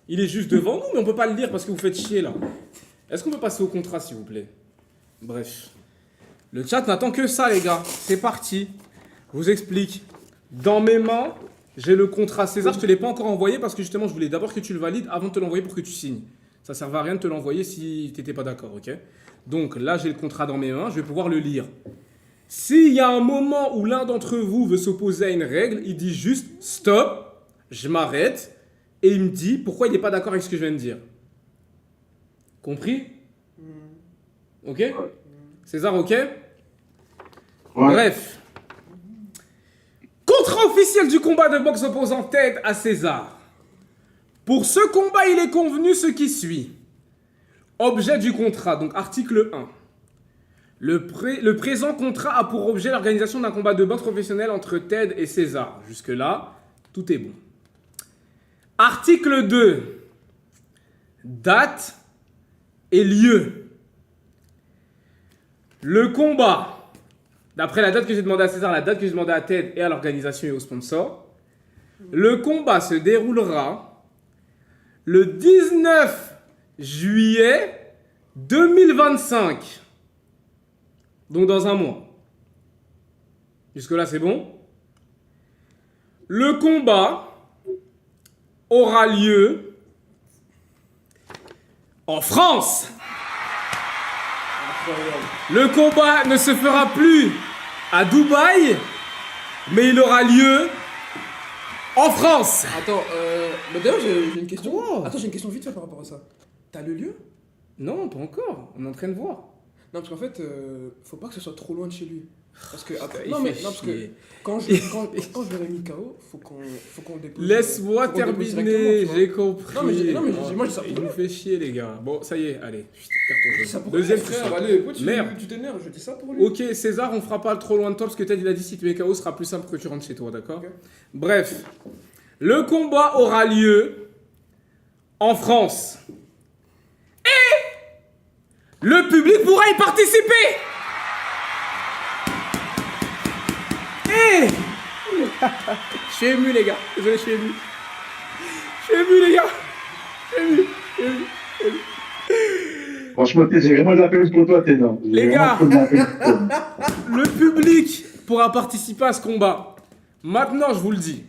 Il est juste devant nous, mais on peut pas le lire parce que vous faites chier là. Est-ce qu'on peut passer au contrat, s'il vous plaît? Bref. Le chat n'attend que ça, les gars. C'est parti. Je vous explique. Dans mes mains, j'ai le contrat. César, je te l'ai pas encore envoyé parce que justement, je voulais d'abord que tu le valides avant de te l'envoyer pour que tu signes. Ça ne servait à rien de te l'envoyer si t'étais pas d'accord, ok? Donc là, j'ai le contrat dans mes mains, je vais pouvoir le lire. S'il y a un moment où l'un d'entre vous veut s'opposer à une règle, il dit juste stop, je m'arrête, et il me dit pourquoi il n'est pas d'accord avec ce que je viens de dire. Compris? Ok? César, ok? Ouais. Bref. Contrat officiel du combat de boxe opposant Ted à César. Pour ce combat, il est convenu ce qui suit. Objet du contrat, donc article 1. Le présent contrat a pour objet l'organisation d'un combat de boxe professionnel entre Ted et César. Jusque-là, tout est bon. Article 2. Date et lieu. Le combat, d'après la date que j'ai demandé à César, la date que j'ai demandé à Ted et à l'organisation et aux sponsors, le combat se déroulera le 19 juillet 2025. Donc dans un mois. Jusque-là, c'est bon. Le combat aura lieu en France. Le combat ne se fera plus à Dubaï, mais il aura lieu en France. Attends, mais d'ailleurs, j'ai une question. Oh. Attends, j'ai une question vite fait par rapport à ça. T'as le lieu? Non, pas encore. On est en train de voir. Non, parce qu'en fait, faut pas que ce soit trop loin de chez lui. Parce que après, Il non, mais fait non, parce que chier. quand je l'aurais mis KO, faut qu'on le dépose. Laisse-moi faut qu'on le dépose terminer, directement, tu vois. j'ai compris. Non, mais moi, je dis ça Il pour nous fait chier, les gars. Bon, ça y est, allez. Ça pour Deuxième frère, frère. allez, écoute, Merde. tu t'énerves, je dis ça pour lui. Ok, César, on fera pas trop loin de toi parce que Ted il a dit si tu mets KO, ce sera plus simple que tu rentres chez toi, d'accord? Ok. Bref, le combat aura lieu en France. Et le public pourra y participer. Et je suis ému, les gars. Désolé, je suis ému. Je suis ému, les gars. Je suis ému. Franchement, j'ai vraiment de la peine pour toi, Ténor. Les gars. Le public pourra participer à ce combat. Maintenant, je vous le dis.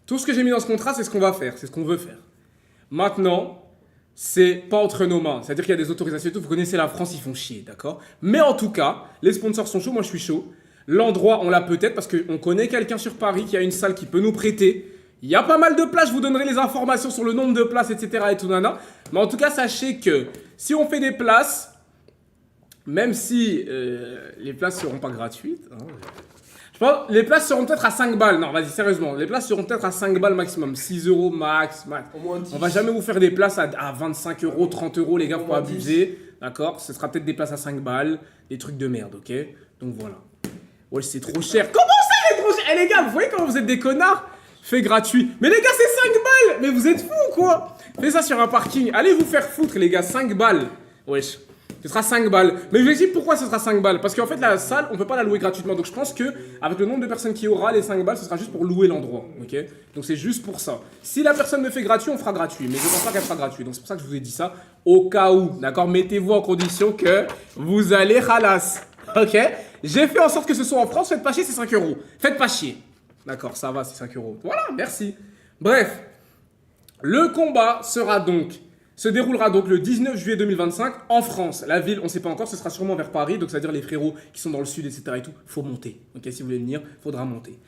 Tout ce que j'ai mis dans ce contrat, c'est ce qu'on va faire. C'est ce qu'on veut faire. Maintenant, c'est pas entre nos mains. C'est-à-dire qu'il y a des autorisations et tout. Vous connaissez la France, ils font chier, d'accord? Mais en tout cas, les sponsors sont chauds. Moi, je suis chaud. L'endroit, on l'a peut-être parce qu'on connaît quelqu'un sur Paris qui a une salle qui peut nous prêter. Il y a pas mal de places. Je vous donnerai les informations sur le nombre de places, etc. et tout, nana. Mais en tout cas, sachez que si on fait des places, même si les places seront pas gratuites, hein, je pense les places seront peut-être à 5 balles. Non, vas-y, sérieusement. Les places seront peut-être à 5 balles maximum. 6 euros max. Au moins 10. On va jamais vous faire des places à 25 euros, 30 euros, les gars, faut Au pas moins 10. abuser. D'accord? Ce sera peut-être des places à 5 balles. Des trucs de merde, ok? Donc voilà. Ouais, c'est trop cher. Comment ça, c'est trop cher? Eh les gars, vous voyez comment vous êtes des connards? Fait gratuit. Mais les gars, c'est 5 balles! Mais vous êtes fous ou quoi? Faites ça sur un parking. Allez vous faire foutre, les gars. 5 balles. Wesh. Ce sera 5 balles. Mais je vous explique pourquoi ce sera 5 balles. Parce qu'en fait, la salle, on peut pas la louer gratuitement. Donc je pense que avec le nombre de personnes qui aura, les 5 balles, ce sera juste pour louer l'endroit. Ok? Donc c'est juste pour ça. Si la personne me fait gratuit, on fera gratuit. Mais je pense pas qu'elle fera gratuit. Donc c'est pour ça que je vous ai dit ça. Au cas où. D'accord? Mettez-vous en condition que vous allez halas. Ok? J'ai fait en sorte que ce soit en France. Faites pas chier, c'est 5 euros. Faites pas chier. D'accord, ça va, c'est 5 euros. Voilà, merci. Bref. Le combat se déroulera donc le 19 juillet 2025 en France. La ville, on ne sait pas encore, ce sera sûrement vers Paris, donc c'est-à-dire les frérots qui sont dans le sud, etc. et tout, faut monter. Ok, si vous voulez venir, faudra monter.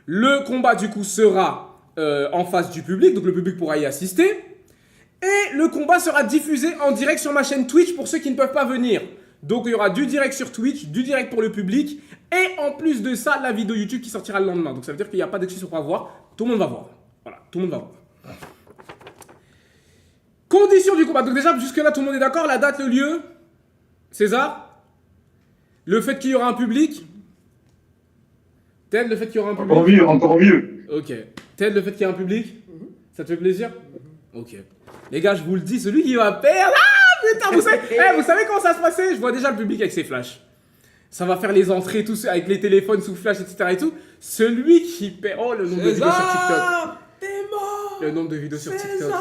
Le combat du coup sera en face du public, donc le public pourra y assister. Et le combat sera diffusé en direct sur ma chaîne Twitch pour ceux qui ne peuvent pas venir. Donc il y aura du direct sur Twitch, du direct pour le public, et en plus de ça, la vidéo YouTube qui sortira le lendemain. Donc ça veut dire qu'il n'y a pas d'excuse pour pas voir, tout le monde va voir. Voilà, tout le monde va voir. Conditions du combat. Donc déjà, jusque-là, tout le monde est d'accord. La date, le lieu. César. Le fait qu'il y aura un public. Ted, le fait qu'il y aura un public. Encore mieux, encore mieux. Ok. Ted, le fait qu'il y ait un public. Ça te fait plaisir? Ok. Les gars, je vous le dis, celui qui va perdre. Ah putain, vous savez comment ça se passer? Je vois déjà le public avec ses flashs. Ça va faire les entrées, tout avec les téléphones sous flash, etc. et tout. Celui qui perd. Oh, le nombre de vidéos sur TikTok. T'es mort. Le nombre de vidéos sur TikTok.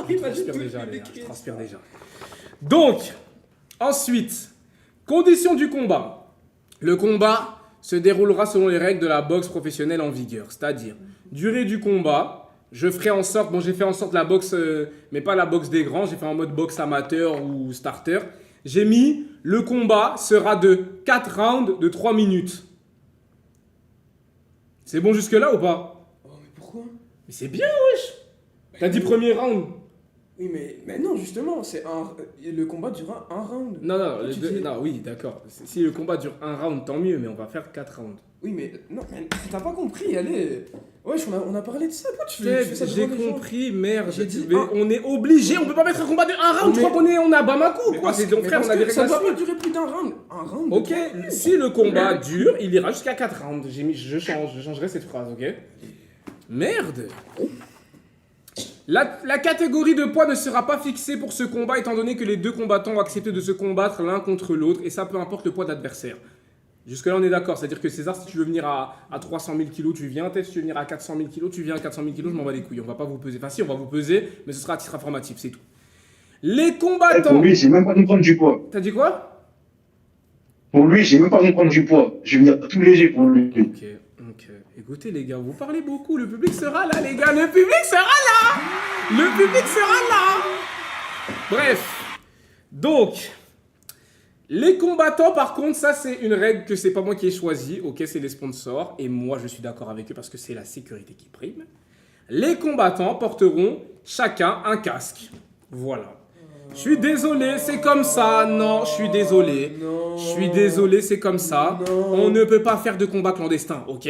Je transpire déjà, les gars, je transpire déjà. Donc, ensuite, conditions du combat. Le combat se déroulera selon les règles de la boxe professionnelle en vigueur. C'est-à-dire, durée du combat, je ferai en sorte, bon j'ai fait en sorte la boxe, mais pas la boxe des grands, j'ai fait en mode boxe amateur ou starter. J'ai mis, le combat sera de 4 rounds de 3 minutes. C'est bon jusque là ou pas? Oh, mais pourquoi? Mais c'est bien, wesh. T'as dit premier round. Oui, mais non, justement, le combat durera un round. Non, Tu dis- non, oui, d'accord. Si le combat dure un round, tant mieux, mais on va faire 4 rounds. Oui, mais non, mais t'as pas compris, allez. Wesh, on a parlé de ça, toi, tu fais ça J'ai devant les gens. compris, merde. J'ai dit Mais un. on est obligé, on peut pas mettre un combat de un round, Mais- je crois qu'on est à Bamako, Mais quoi. parce- C'est donc mais frère, parce on a des que ça règles à doit pas suivre. durer plus d'un round. Un round. Ok, 3 minutes. si le combat dure, il ira jusqu'à 4 rounds. Je changerai cette phrase, ok? Merde! La catégorie de poids ne sera pas fixée pour ce combat étant donné que les deux combattants ont accepté de se combattre l'un contre l'autre et ça peu importe le poids de l'adversaire. Jusque là on est d'accord, c'est-à-dire que César si tu veux venir à 300 000 kilos tu viens, Tess si tu veux venir à 400 000 kilos tu viens à 400 000 kilos, je m'en bats les couilles, on va pas vous peser. Enfin si on va vous peser, mais ce sera à titre informatif, c'est tout. Les Pour combattants... lui, j'ai même pas de prendre du poids. T'as dit quoi? Pour lui, j'ai même pas de prendre du poids. Je vais venir tout léger pour lui. Ok. Écoutez les gars, vous parlez beaucoup, le public sera là les gars, le public sera là! Le public sera là! Bref, donc, les combattants par contre, ça c'est une règle que c'est pas moi qui ai choisie, ok, c'est les sponsors, et moi je suis d'accord avec eux parce que c'est la sécurité qui prime. Les combattants porteront chacun un casque. Voilà. Je suis désolé, c'est comme ça. Non, je suis désolé. Non. Je suis désolé, c'est comme ça. Non. On ne peut pas faire de combat clandestin, ok?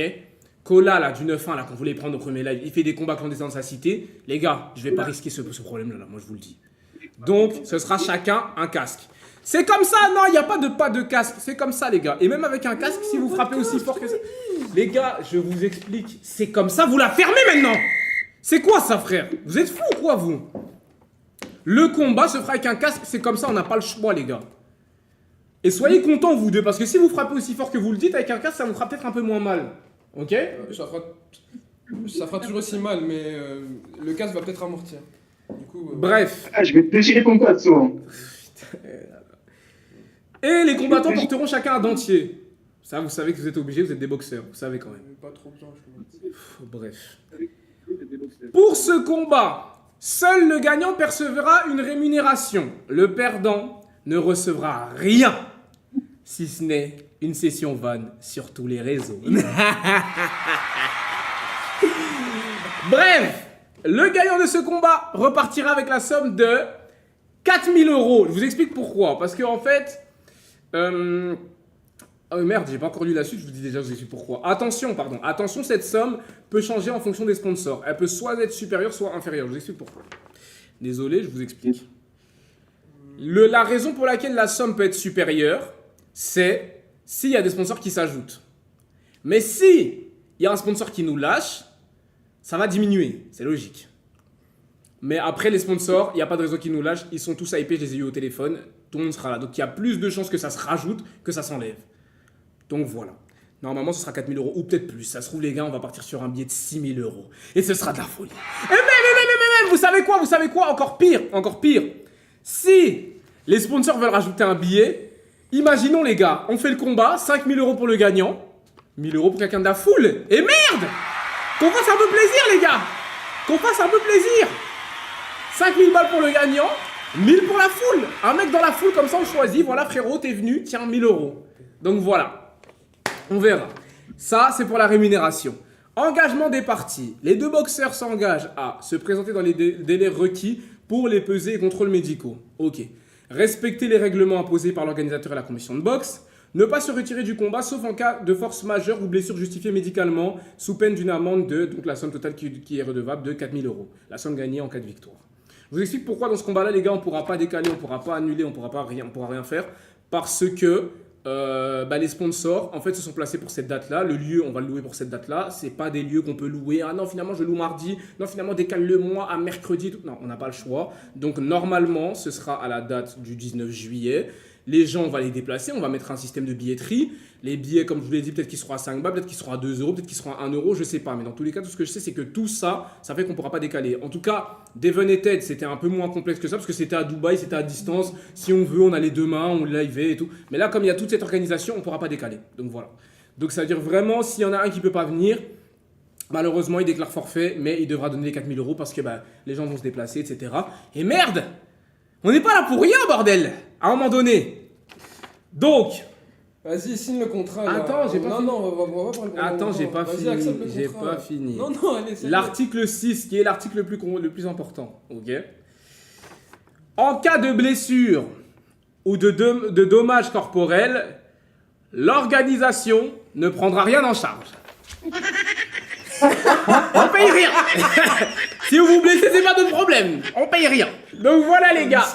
Cola, là, du 9-1, là, qu'on voulait prendre au premier live, il fait des combats clandestins dans sa cité. Les gars, je vais pas risquer ce problème-là, là, moi, je vous le dis. Donc, ce sera chacun un casque. C'est comme ça, non, il n'y a pas de casque. C'est comme ça, les gars. Et même avec un casque, si vous frappez aussi fort que ça... Les gars, je vous explique. C'est comme ça, vous la fermez maintenant. C'est quoi ça, frère? Vous êtes fous ou quoi, vous? Le combat se fera avec un casque, c'est comme ça, on n'a pas le choix, les gars. Et soyez contents, vous deux, parce que si vous frappez aussi fort que vous le dites, avec un casque, ça vous fera peut-être un peu moins mal. Ok? Ça fera toujours aussi mal, mais le casque va peut-être amortir. Du coup, Bref. Ah, je vais te déchirer ton pote, souvent. Et les combattants porteront chacun un dentier. Ça, vous savez que vous êtes obligés, vous êtes des boxeurs, vous savez quand même. pas trop bien, je crois. Bref. Pour ce combat, seul le gagnant percevra une rémunération. Le perdant ne recevra rien, si ce n'est une session vanne sur tous les réseaux. Bref, le gagnant de ce combat repartira avec la somme de 4000 €. Je vous explique pourquoi. Parce que en fait... Ah merde, j'ai pas encore lu la suite, je vous dis déjà, je vous explique pourquoi. Attention, cette somme peut changer en fonction des sponsors. Elle peut soit être supérieure, soit inférieure. Je vous explique pourquoi. Désolé, je vous explique. La raison pour laquelle la somme peut être supérieure, c'est s'il y a des sponsors qui s'ajoutent. Mais si il y a un sponsor qui nous lâche, ça va diminuer, c'est logique. Mais après les sponsors, il n'y a pas de réseau qui nous lâche, ils sont tous hypés, je les ai eu au téléphone, tout le monde sera là. Donc il y a plus de chances que ça se rajoute que ça s'enlève. Donc voilà. Normalement, ce sera 4000 € ou peut-être plus. Ça se trouve, les gars, on va partir sur un billet de 6000 €. Et ce sera de la folie. Et même, vous savez quoi? Encore pire. Si les sponsors veulent rajouter un billet, imaginons, les gars, on fait le combat, 5000 € pour le gagnant, 1000 € pour quelqu'un de la foule. Et merde! Qu'on fasse un peu plaisir, les gars! Qu'on fasse un peu plaisir! 5000 balles pour le gagnant, 1000 pour la foule. Un mec dans la foule, comme ça, on choisit. Voilà, frérot, t'es venu, tiens, 1000 €. Donc voilà. On verra. Ça, c'est pour la rémunération. Engagement des parties. Les deux boxeurs s'engagent à se présenter dans les délais requis pour les pesées et contrôles médicaux. Ok. Respecter les règlements imposés par l'organisateur et la commission de boxe. Ne pas se retirer du combat sauf en cas de force majeure ou blessure justifiée médicalement sous peine d'une amende de, donc la somme totale qui est redevable, de 4000 €. La somme gagnée en cas de victoire. Je vous explique pourquoi dans ce combat-là, les gars, on ne pourra pas décaler, on ne pourra pas annuler, on ne pourra rien faire. Parce que les sponsors, en fait, se sont placés pour cette date-là. Le lieu, on va le louer pour cette date-là. C'est pas des lieux qu'on peut louer. Ah non, finalement, je loue mardi. Non, finalement, décale-le moi à mercredi. Non, on n'a pas le choix. Donc, normalement, ce sera à la date du 19 juillet. Les gens, on va les déplacer. On va mettre un système de billetterie. Les billets, comme je vous l'ai dit, peut-être qu'ils seront à 5 balles, peut-être qu'ils seront à 2 €, peut-être qu'ils seront à 1 €, je sais pas. Mais dans tous les cas, tout ce que je sais, c'est que tout ça, ça fait qu'on ne pourra pas décaler. En tout cas, Devon et Ted, c'était un peu moins complexe que ça, parce que c'était à Dubaï, c'était à distance. Si on veut, on a les deux mains, on livait et tout. Mais là, comme il y a toute cette organisation, on ne pourra pas décaler. Donc voilà. Donc ça veut dire vraiment, s'il y en a un qui ne peut pas venir, malheureusement, il déclare forfait, mais il devra donner les 4000 € parce que les gens vont se déplacer, etc. Et merde! On n'est pas là pour rien, bordel! À un moment donné. Donc... Vas-y, signe le contrat. Là. Attends, j'ai pas fini. Non, on va parler. Attends, j'ai pas Vas-y, fini. accepte le J'ai contrat. pas fini. Non, allez, c'est L'article 6, qui est l'article le plus important. Ok. En cas de blessure ou de dommages corporels, l'organisation ne prendra rien en charge. On paye rien. Si vous vous blessez, c'est pas de problème. On paye rien. Donc voilà les gars.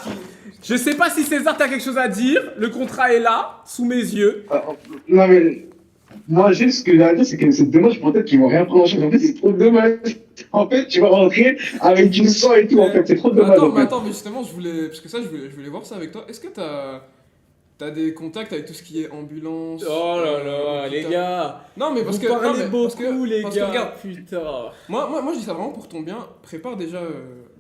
Je sais pas si César t'as quelque chose à dire. Le contrat est là, sous mes yeux. Non, mais moi, juste ce que j'ai à dire, c'est que c'est dommage pour peut-être qu'ils vont rien prendre en charge. En fait, c'est trop dommage. En fait, tu vas rentrer avec du sang et tout. En fait, c'est trop dommage. Attends, en fait. mais justement, parce que ça, je voulais voir ça avec toi. Est-ce que t'as des contacts avec tout ce qui est ambulance Oh là là, les putain. gars. Non, mais parce Vous que. parlez non, mais beaucoup, parce que, les parce que gars. regarde, Putain. moi, je dis ça vraiment pour ton bien. Prépare déjà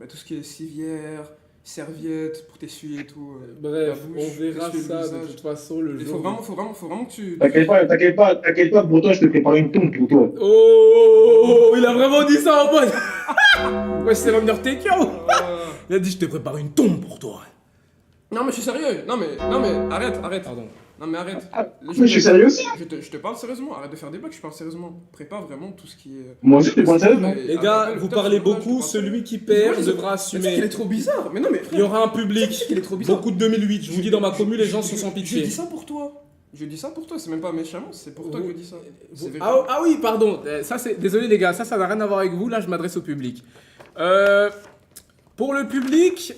tout ce qui est civière, serviette pour t'essuyer et tout. Bref, la bouche, on verra essuyer le ça de visage. toute façon le Il jour. faut vraiment que tu. T'inquiète pas, pour toi, je te prépare une tombe pour toi. Oh, il a vraiment dit ça en mode. Ouais, c'est l'homme Tekyo. Il a dit je te prépare une tombe pour toi. Non, mais je suis sérieux. Non, mais arrête. Pardon. Non, mais arrête. Mais je suis sérieux aussi. Je te parle sérieusement. Arrête de faire des blagues, je parle sérieusement. Prépare vraiment tout ce qui est. Moi aussi, je te parle sérieux. Les gars, vous parlez beaucoup, celui qui perd devra Mais tu sais qu'il assumer. est trop bizarre. Mais non, mais. Il y aura un public. Tu sais qu'il est trop bizarre. Beaucoup de 2008. Je vous dis, dans ma commune, les gens sont sans Je pitié. dis ça pour toi. Je dis ça pour toi. C'est même pas méchamment. C'est pour toi que je dis ça. C'est véridique. Ah oui, pardon. Ça c'est. Désolé les gars, ça n'a rien à voir avec vous. Là, je m'adresse au public. Pour le public,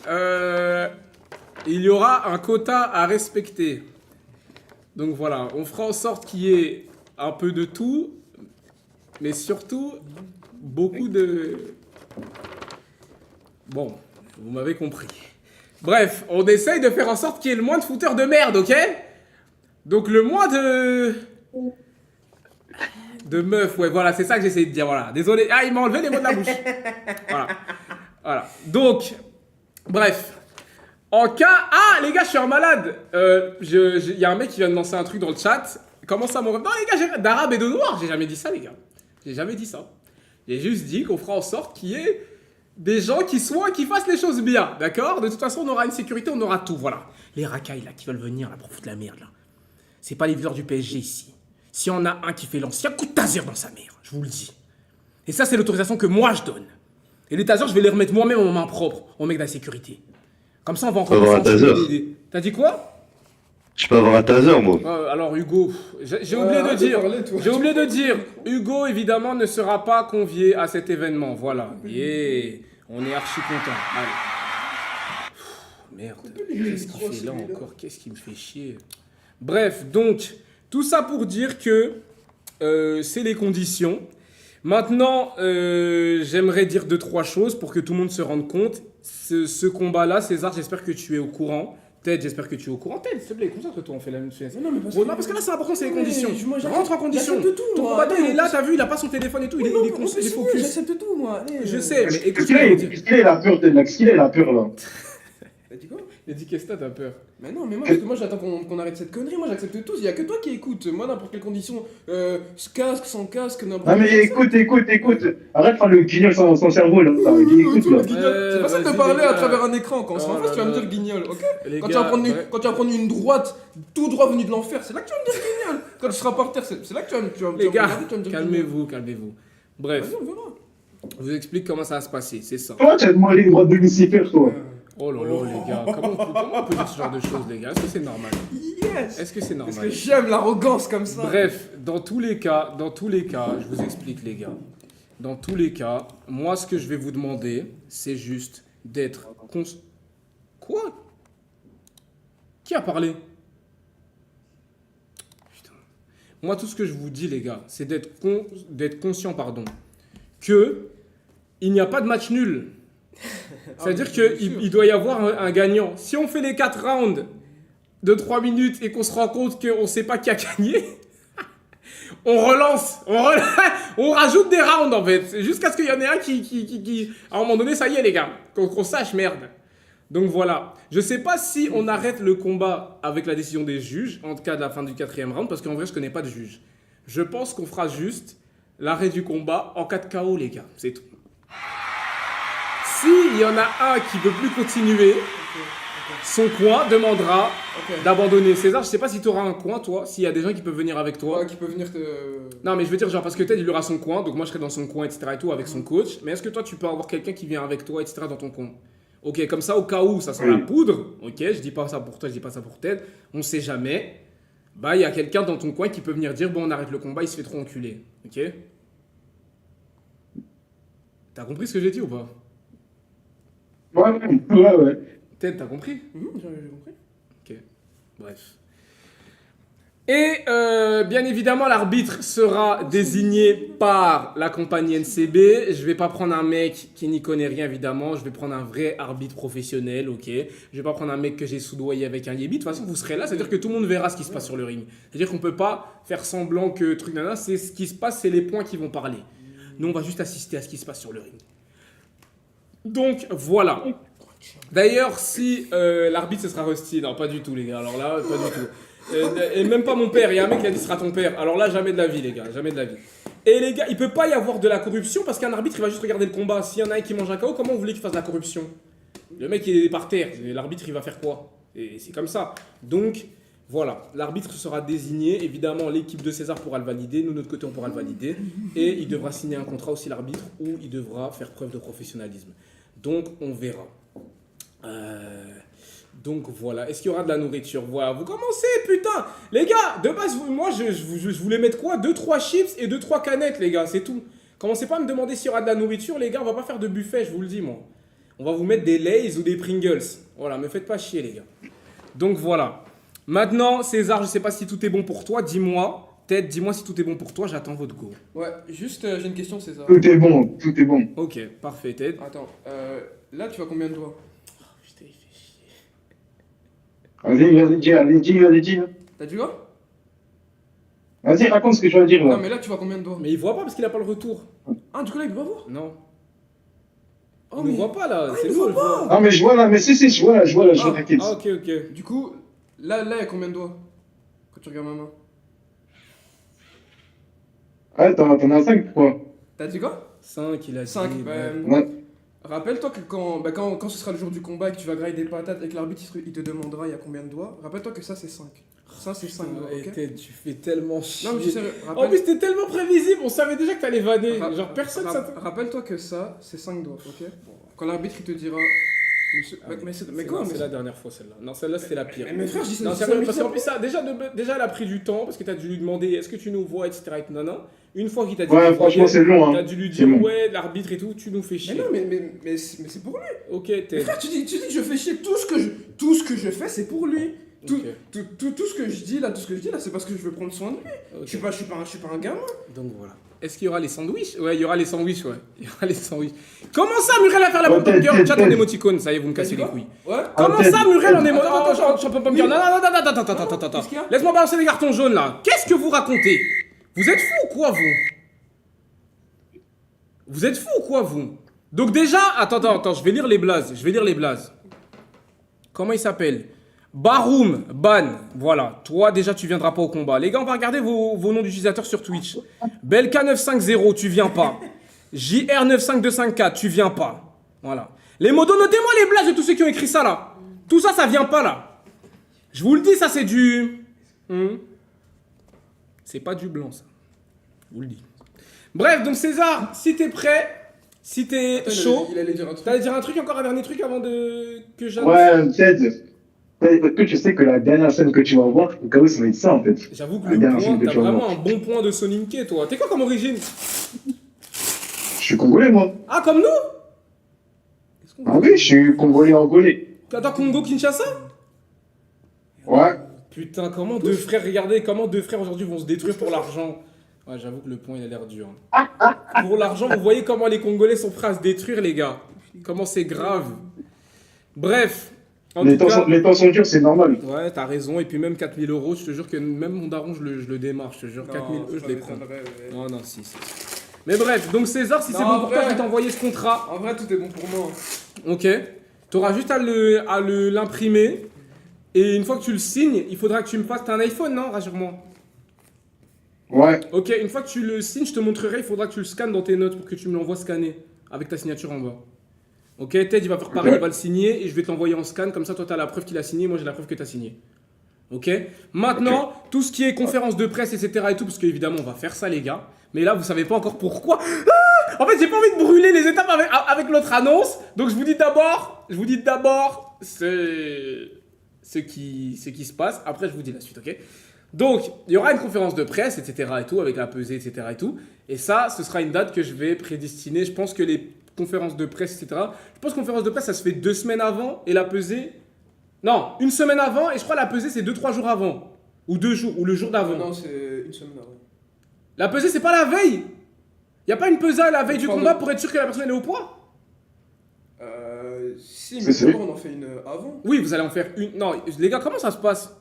il y aura un quota à respecter. Donc voilà, on fera en sorte qu'il y ait un peu de tout, mais surtout beaucoup de. Bon, vous m'avez compris. Bref, on essaye de faire en sorte qu'il y ait le moins de fouteurs de merde, ok? Donc le moins de meufs, ouais, voilà, c'est ça que j'essayais de dire, voilà. Désolé, ah, il m'a enlevé les mots de la bouche. Voilà. Donc, bref. En cas... Ah, les gars, je suis un malade. Il y a un mec qui vient de lancer un truc dans le chat. Comment ça, mon rêve? Non, les gars, d'arabe et de noir. J'ai jamais dit ça, les gars. J'ai jamais dit ça. J'ai juste dit qu'on fera en sorte qu'il y ait des gens qui fassent les choses bien, d'accord? De toute façon, on aura une sécurité, on aura tout, voilà. Les racailles, là, qui veulent venir, là, pour foutre la merde, là. C'est pas les viewers du PSG, ici. Si on a un qui fait l'ancien coup de taser dans sa mère, je vous le dis. Et ça, c'est l'autorisation que moi, je donne. Et les tasers, je vais les remettre moi-même en main propre, au mec de la sécurité. Comme ça, on va encore... avoir un taser. T'as dit quoi? Je peux avoir un taser, moi. Alors, Hugo, j'ai oublié de dire... J'ai oublié de dire, Hugo, évidemment, ne sera pas convié à cet événement, voilà. Yeah, on est archi content. Allez. Merde, qu'est-ce qu'il fait là encore? Qu'est-ce qui me fait chier? Bref, donc, tout ça pour dire que c'est les conditions. Maintenant, j'aimerais dire 2-3 choses pour que tout le monde se rende compte. Ce combat-là, César, j'espère que tu es au courant. Ted, j'espère que tu es au courant. Ted, s'il te plaît, concentre-toi, on fait la même chose. Non, mais parce que là, c'est important, c'est les mais conditions. moi, j'accepte- Rentre en condition. j'accepte tout, Ton moi. combattant, il est là, Non, t'as vu, il a pas son téléphone et tout, il est focus. J'accepte tout, moi. Allez, Je sais, mais écoute, Qu'est-ce qu'il est la peur, qu'est-ce qu'il est la peur, là? T'as dit quoi? il a dit qu'est-ce que t'as peur? Mais non, mais moi, parce que moi j'attends qu'on arrête cette connerie. Moi, j'accepte tout. Il y a que toi qui écoutes. Moi, n'importe quelle condition, casque, sans casque, n'importe. Non, mais écoute. Arrête de faire le guignol sans cerveau, là. Écoute, là. C'est pas ça de te vas-y, parler les à gars. travers un écran. Quand on se Oh en face, tu vas là me dire là. guignol, ok? Les Quand gars, tu vas prendre une droite, tout droit venu de l'enfer, c'est là que tu vas me dire guignol. Quand tu seras par terre, c'est là que tu vas me Les gars, regarder, tu vas me dire calmez-vous. Bref, Vas-y, on verra. je vous explique comment ça va se passer, c'est ça. Toi, tu as demandé les droits de Lucifer, toi. Oh là là, les gars, comment on peut dire ce genre de choses, les gars? Est-ce que c'est normal? Yes! Est-ce que c'est Parce normal? que j'aime l'arrogance comme ça. Bref, dans tous les cas, je vous explique, les gars. Dans tous les cas, moi, ce que je vais vous demander, c'est juste d'être Quoi? Qui a parlé? Putain. Moi, tout ce que je vous dis, les gars, c'est d'être conscient, que il n'y a pas de match nul. C'est-à-dire qu'il doit y avoir un gagnant. Si on fait les 4 rounds de 3 minutes et qu'on se rend compte qu'on ne sait pas qui a gagné, on relance, on rajoute des rounds en fait. Jusqu'à ce qu'il y en ait un qui... À un moment donné, ça y est les gars, qu'on sache, merde. Donc voilà. Je sais pas si on arrête le combat avec la décision des juges, en cas de la fin du 4e round, parce qu'en vrai, je connais pas de juge. Je pense qu'on fera juste l'arrêt du combat en cas de KO, les gars. C'est tout. S'il y en a un qui ne peut plus continuer, son coin demandera d'abandonner. César, je sais pas si tu auras un coin, toi, s'il y a des gens qui peuvent venir avec toi. Ouais, qui peut venir te. Non, mais je veux dire, genre, parce que Ted, il aura son coin, donc moi, je serai dans son coin, etc. et tout, avec son coach. Mais est-ce que toi, tu peux avoir quelqu'un qui vient avec toi, etc., dans ton coin? Ok, comme ça, au cas où ça sent la poudre, ok, je dis pas ça pour toi, je dis pas ça pour Ted, on sait jamais. bah il y a quelqu'un dans ton coin qui peut venir dire bon on arrête le combat, il se fait trop enculer. Ok? T'as compris ce que j'ai dit ou pas? Ouais. Ted, t'as compris? J'ai compris. Ok, bref. Et bien évidemment, l'arbitre sera désigné par la compagnie NCB. Je vais pas prendre un mec qui n'y connaît rien, évidemment. Je vais prendre un vrai arbitre professionnel, ok. Je vais pas prendre un mec que j'ai soudoyé avec un yébi. De toute façon, vous serez là, c'est-à-dire que tout le monde verra ce qui se passe sur le ring. C'est-à-dire qu'on peut pas faire semblant que truc nana, c'est ce qui se passe, c'est les points qui vont parler. Nous, on va juste assister à ce qui se passe sur le ring. Donc, voilà. D'ailleurs, si l'arbitre ce sera Rusty, non, pas du tout, les gars. Alors là, pas du tout. Et même pas mon père, il y a un mec qui a dit ce sera ton père. Alors là, jamais de la vie, les gars, jamais de la vie. Et les gars, il peut pas y avoir de la corruption parce qu'un arbitre il va juste regarder le combat. S'il y en a un qui mange un KO, comment vous voulez qu'il fasse de la corruption? Le mec il est par terre, l'arbitre il va faire quoi? Et c'est comme ça. Donc voilà, l'arbitre sera désigné. Évidemment, l'équipe de César pourra le valider. Nous, de notre côté, on pourra le valider. Et il devra signer un contrat aussi, l'arbitre, où il devra faire preuve de professionnalisme. Donc on verra. Donc voilà, est-ce qu'il y aura de la nourriture? Voilà, vous commencez, putain. Les gars, de base, moi, je voulais mettre quoi? 2-3 chips et 2-3 canettes, les gars, c'est tout. Commencez pas à me demander s'il y aura de la nourriture, les gars, on va pas faire de buffet, je vous le dis, moi. On va vous mettre des Lay's ou des Pringles. Voilà, me faites pas chier, les gars. Donc voilà. Maintenant, César, je sais pas si tout est bon pour toi, dis-moi. Ted, dis-moi si tout est bon pour toi, j'attends votre go. Ouais, juste, j'ai une question, César. Tout est bon, tout est bon. Ok, parfait, Ted. Attends, là, tu as combien de doigts? Putain, il fait chier. Vas-y, dis. T'as dit quoi? Vas-y, raconte ce que je veux dire Non, là. mais là, tu vois combien de doigts? Mais il voit pas parce qu'il a pas le retour. Ah, du coup, là, il peut pas voir? Non. Oh, Il mais- ne voit pas là, c'est il nous, voit on le voit. Ah, mais je vois là, mais si, je vois là, je t'inquiète. Ah, ok, ok. Du coup, là, il y a combien de doigts? Quand tu regardes ma main. Ah, t'en as 5 pourquoi? T'as dit quoi? 5, il a dit. 5. Ouais. Rappelle-toi que quand ce sera le jour du combat et que tu vas grailler des patates et que l'arbitre il te demandera il y a combien de doigts, rappelle-toi que ça c'est 5. Ça c'est 5 doigts, ok? Ted, tu fais tellement chier. Non mais tu sais, En plus, t'es tellement prévisible, on savait déjà que t'allais vanner. Genre, personne ça. Rappelle-toi que ça c'est 5 doigts, ok? Quand l'arbitre il te dira. Monsieur... mais comment? C'est la dernière fois celle-là. Non, celle-là c'était la pire. Mais frère, je dis ça. Non, je dis ça sérieux, parce mille qu'en plus, ça, déjà, elle a pris du temps parce que t'as dû lui demander est-ce que tu nous vois, etc. Et non. Une fois qu'il t'a dit Ouais, nous franchement, voyait, c'est long, t'as hein. dû lui C'est dire long. ouais, l'arbitre et tout, tu nous fais Mais chier. non, mais c'est pour lui. Ok, Mais Ted. frère, tu dis que je fais chier. Tout ce que je fais, c'est pour lui. Tout ce que je dis là, c'est parce que je veux prendre soin de lui. Ok. Je suis pas un gamin. Donc voilà. Est-ce qu'il y aura les sandwichs? Ouais, il y aura les sandwichs, ouais. Il y aura les sandwichs. Comment ça, Muriel, à faire la Oh, pom-pom girl? Ted, Chat Ted. en émoticône, ça y est, vous me cassez les T'as dit couilles. quoi? Ouais. Comment Ted, ça, Muriel, en Ted. émoticône? Pom-pom girl. Non, attends. Laisse-moi balancer les cartons jaunes, là. Qu'est-ce que vous racontez? Vous êtes fous ou quoi, vous? Vous êtes fous ou quoi, vous? Donc déjà, attends, je vais lire les blazes. Comment il s'appelle? Baroum, Ban, voilà. Toi, déjà, tu viendras pas au combat. Les gars, on va regarder vos noms d'utilisateurs sur Twitch. Belka950, tu viens pas. JR95254, tu viens pas. Voilà. Les modos, notez-moi les blazes de tous ceux qui ont écrit ça, là. Tout ça, ça vient pas, là. Je vous le dis, ça, c'est du... C'est pas du blanc, ça. Je vous le dis. Bref, donc César, si t'es prêt, si t'es Attends, chaud... il allait dire un truc. T'allais dire un truc, encore un dernier truc avant que j'annonce? Ouais, Ted. Est-ce que tu sais que la dernière scène que tu vas voir, au cas où ça va être ça en fait. J'avoue que La dernière le scène point, que t'as tu vas vraiment voir. un bon point de Soninké, toi. T'es quoi comme origine? Je suis congolais moi. Ah, comme nous? Ah oui, je suis congolais. T'as Congo-Kinshasa? Ouais. Putain, comment deux frères, regardez, comment deux frères aujourd'hui vont se détruire pour l'argent. Ouais, j'avoue que le point, il a l'air dur. Pour l'argent, vous voyez comment les Congolais sont prêts à se détruire, les gars. Comment c'est grave. Bref. En Les tout cas, temps sont durs, c'est normal. ouais, t'as raison. Et puis même 4000 euros, je te jure que même mon daron, je le démarre. Je te jure, 4000 euros, je les prends. Non, non, si. Mais bref, donc César, si c'est Non, bon pour toi, vrai. je vais t'envoyer ce contrat. En vrai, tout est bon pour moi. Ok. T'auras juste à l'imprimer. Et une fois que tu le signes, il faudra que tu me passes. T'as un iPhone, non? Rassure-moi. Ouais. Ok, une fois que tu le signes, je te montrerai. Il faudra que tu le scannes dans tes notes pour que tu me l'envoies scanner. Avec ta signature en bas. Ok, Ted, il va faire pareil, Ok. il va le signer. Et je vais te l'envoyer en scan. Comme ça, toi, t'as la preuve qu'il a signé. Moi, j'ai la preuve que t'as signé. Ok. Maintenant, tout ce qui est conférence de presse, etc. et tout, parce qu'évidemment, on va faire ça, les gars. Mais là, vous savez pas encore pourquoi. Ah, en fait, j'ai pas envie de brûler les étapes avec l'autre annonce. Donc, je vous dis d'abord, ce qui se passe. Après, je vous dis la suite, ok? Donc, il y aura une conférence de presse, etc. et tout, avec la pesée, etc. et tout. Et ça, ce sera une date que je vais prédestiner. Je pense que les conférences de presse, etc. Je pense que conférence de presse, ça se fait 2 semaines avant et la pesée. Non, 1 semaine avant et je crois la pesée, c'est 2-3 jours avant. Ou 2 jours, ou le jour d'avant. Non, c'est une semaine avant. La pesée, c'est pas la veille. Y a pas une pesée à la veille du Pardon. combat pour être sûr que la personne elle est au poids? Si, C'est mais sûr. d'abord on en fait une avant. Oui, vous allez en faire une. Non, les gars, comment ça se passe?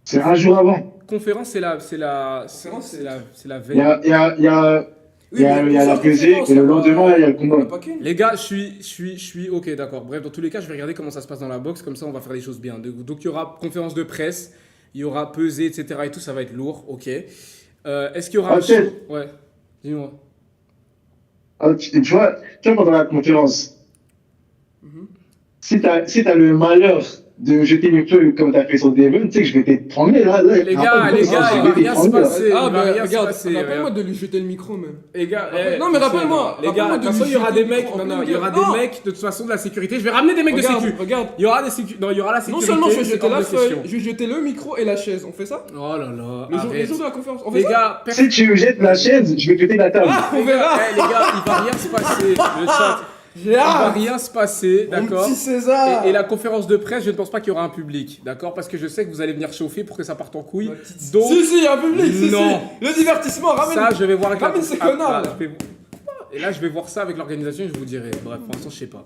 C'est un jour avant. Conférence, c'est la Conférence, c'est la Il veille. y a, il y a, il y a, il y a, mais il y a la plusieurs pesée conférences, et le y a pas- lendemain, il y a le y en a combat. pas qu'une. Les gars, je suis ok, d'accord. Bref, dans tous les cas, je vais regarder comment ça se passe dans la boxe, comme ça on va faire les choses bien. Donc il y aura conférence de presse, il y aura pesée, etc. et tout, ça va être lourd, ok. Est-ce qu'il y aura un Ok. show? Ouais, dis-moi. Ah, tu vois, pendant la conférence, Mhm. si t'as le malheur de me jeter le feu comme t'as fait sur Devon, tu sais que je vais t'étrangler là. Les gars, il va rien se passer. Ah, il va bah rien se regarde, passer. rappelle-moi de lui jeter le micro même. Les gars, Non, mais rappelle-moi, les gars, rappelle-moi de de toute façon, lui il y aura jeter des le mecs. micro en Non, non, pleine il y aura gueule. des Non. mecs de toute façon de la sécurité. Je vais ramener des mecs de Regarde, sécu. regarde. Il y aura des non, il y aura la Non sécurité. seulement je vais c'est jeter hors la de feuille, question. je vais jeter le micro et la chaise. On fait ça? Oh là là, Le jour arrête. de la conférence. On fait Les ça? gars, Si tu me jettes la chaise, je vais péter la table. on verra. Les gars, il va rien se passer. Le chat, J'ai il va hâte. rien se passer, Mon d'accord. petit César. Et la conférence de presse, je ne pense pas qu'il y aura un public, d'accord, parce que je sais que vous allez venir chauffer pour que ça parte en couille. Ma petite- Donc, Si, il y a un public, si, Non. si. Le divertissement, ramène. ça, je vais voir avec Ramène ces connards, là. Et là, je vais voir ça avec l'organisation et je vous dirai. Bref, pour l'instant, je sais pas.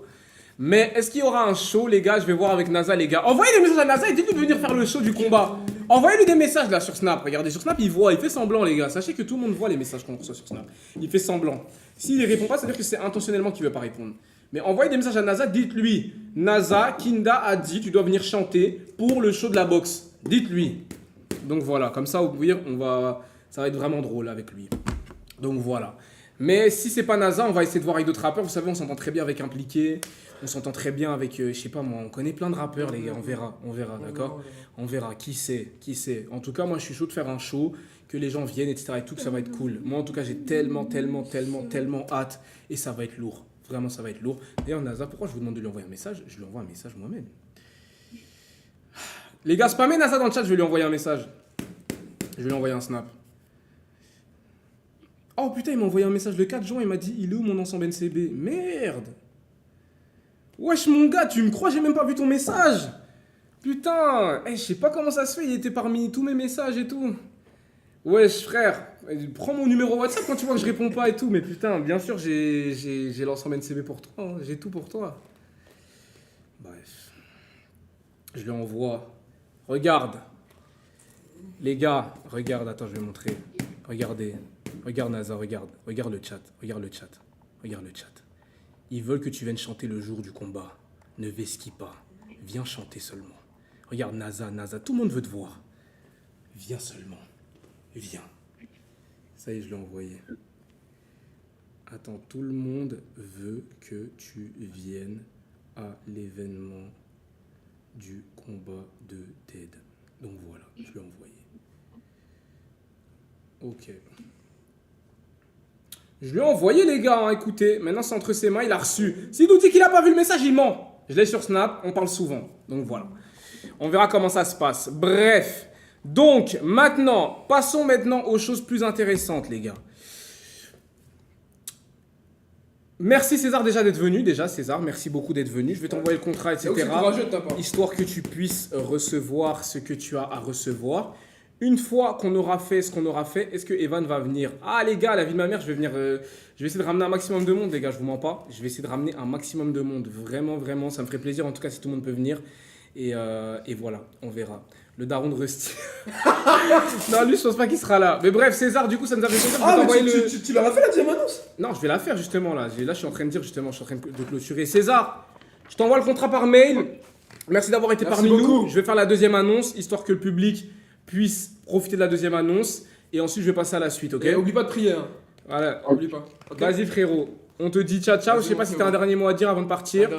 Mais est-ce qu'il y aura un show, les gars? Je vais voir avec NASA, les gars. Envoyez des messages à NASA et dites-lui de venir faire le show du combat. Envoyez-lui des messages là sur Snap. Regardez, sur Snap, il voit, il fait semblant, les gars. Sachez que tout le monde voit les messages qu'on reçoit sur Snap. Il fait semblant. S'il répond pas, c'est-à-dire que c'est intentionnellement qu'il veut pas répondre. Mais envoyez des messages à NASA, dites-lui, NASA, Kinda a dit, tu dois venir chanter pour le show de la boxe. Dites-lui. Donc voilà, comme ça, au pire, ça va être vraiment drôle avec lui. Donc voilà. Mais si c'est pas NASA, on va essayer de voir avec d'autres rappeurs. Vous savez, on s'entend très bien avec Impliqué. On s'entend très bien avec, je sais pas moi, on connaît plein de rappeurs, les gars. On verra, d'accord? On verra. Qui sait? En tout cas, moi, je suis chaud de faire un show, que les gens viennent, etc. et tout, que ça va être cool. Moi, en tout cas, j'ai tellement hâte. Et ça va être lourd. Vraiment, ça va être lourd. D'ailleurs, NASA, pourquoi je vous demande de lui envoyer un message? Je lui envoie un message moi-même. Les gars, spammez NASA dans le chat, je vais lui envoyer un message. Je vais lui envoyer un snap. Oh putain, il m'a envoyé un message le 4 juin, il m'a dit il est où mon ensemble NCB? Merde. Wesh mon gars, tu me crois, j'ai même pas vu ton message. Putain, je sais pas comment ça se fait, il était parmi tous mes messages et tout. Wesh frère, prends mon numéro WhatsApp quand tu vois que je réponds pas et tout, mais putain, bien sûr j'ai l'ensemble NCB pour toi, hein. J'ai tout pour toi. Bref. Je lui envoie. Regarde. Les gars, regarde, attends, je vais montrer. Regardez. Regarde NASA, regarde le chat. Ils veulent que tu viennes chanter le jour du combat. Ne vesquille pas. Viens chanter seulement. Regarde NASA, tout le monde veut te voir. Viens seulement. Viens. Ça y est, je l'ai envoyé. Attends, tout le monde veut que tu viennes à l'événement du combat de Ted. Donc voilà, je l'ai envoyé. Ok. Je lui ai envoyé les gars, hein, écoutez, maintenant c'est entre ses mains, il a reçu. S'il nous dit qu'il a pas vu le message, il ment. Je l'ai sur Snap, on parle souvent. Donc voilà. On verra comment ça se passe. Bref. Donc maintenant, passons maintenant aux choses plus intéressantes les gars. Merci César déjà d'être venu, César, merci beaucoup d'être venu. Je vais t'envoyer le contrat, etc. C'est courageux de ta part. Histoire que tu puisses recevoir ce que tu as à recevoir. Une fois qu'on aura fait ce qu'on aura fait, est-ce que Evan va venir? Ah les gars, la vie de ma mère, je vais venir. Je vais essayer de ramener un maximum de monde, les gars, je vous mens pas. Je vais essayer de ramener un maximum de monde. Vraiment, ça me ferait plaisir en tout cas si tout le monde peut venir. Et voilà, on verra. Le daron de Rusty. Non, lui, je pense pas qu'il sera là. Mais bref, César, du coup, ça nous a fait plaisir. Ah, mais le... tu leur as fait la deuxième annonce? Non, je vais la faire justement là. Là, je suis en train de dire justement, je suis en train de clôturer. César, je t'envoie le contrat par mail. Merci d'avoir été Merci parmi beaucoup. nous. Je vais faire la deuxième annonce, histoire que le public puisse profiter de la deuxième annonce. Et ensuite, je vais passer à la suite, ok? Et oublie pas de prier. Hein. Voilà. Oublie pas. Ok. Vas-y, frérot. On te dit ciao, ciao. Vas-y, Je sais pas mon si t'as un frérot. dernier mot à dire avant de partir.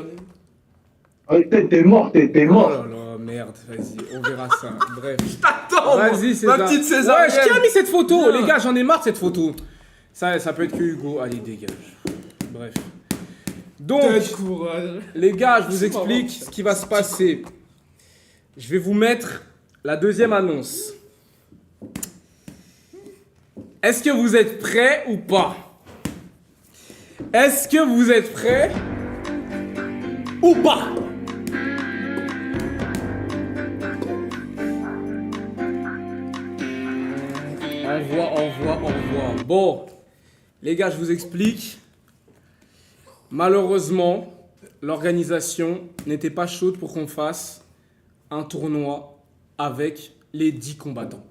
Oh, t'es mort, t'es Oh mort. là là, merde. Vas-y, on verra ça. Bref. Attends, Vas-y, César. ma petite César. Ouais, qui a mis cette photo? Viens. Les gars, j'en ai marre de cette photo. Ça peut être que Hugo. Allez, dégage. Bref. Donc, courage. les gars, je vous C'est marrant. explique ce qui va se passer. Je vais vous mettre la deuxième annonce. Est-ce que vous êtes prêts ou pas? Est-ce que vous êtes prêts ou pas? Envoie. Bon, les gars, je vous explique. Malheureusement, l'organisation n'était pas chaude pour qu'on fasse un tournoi avec les 10 combattants.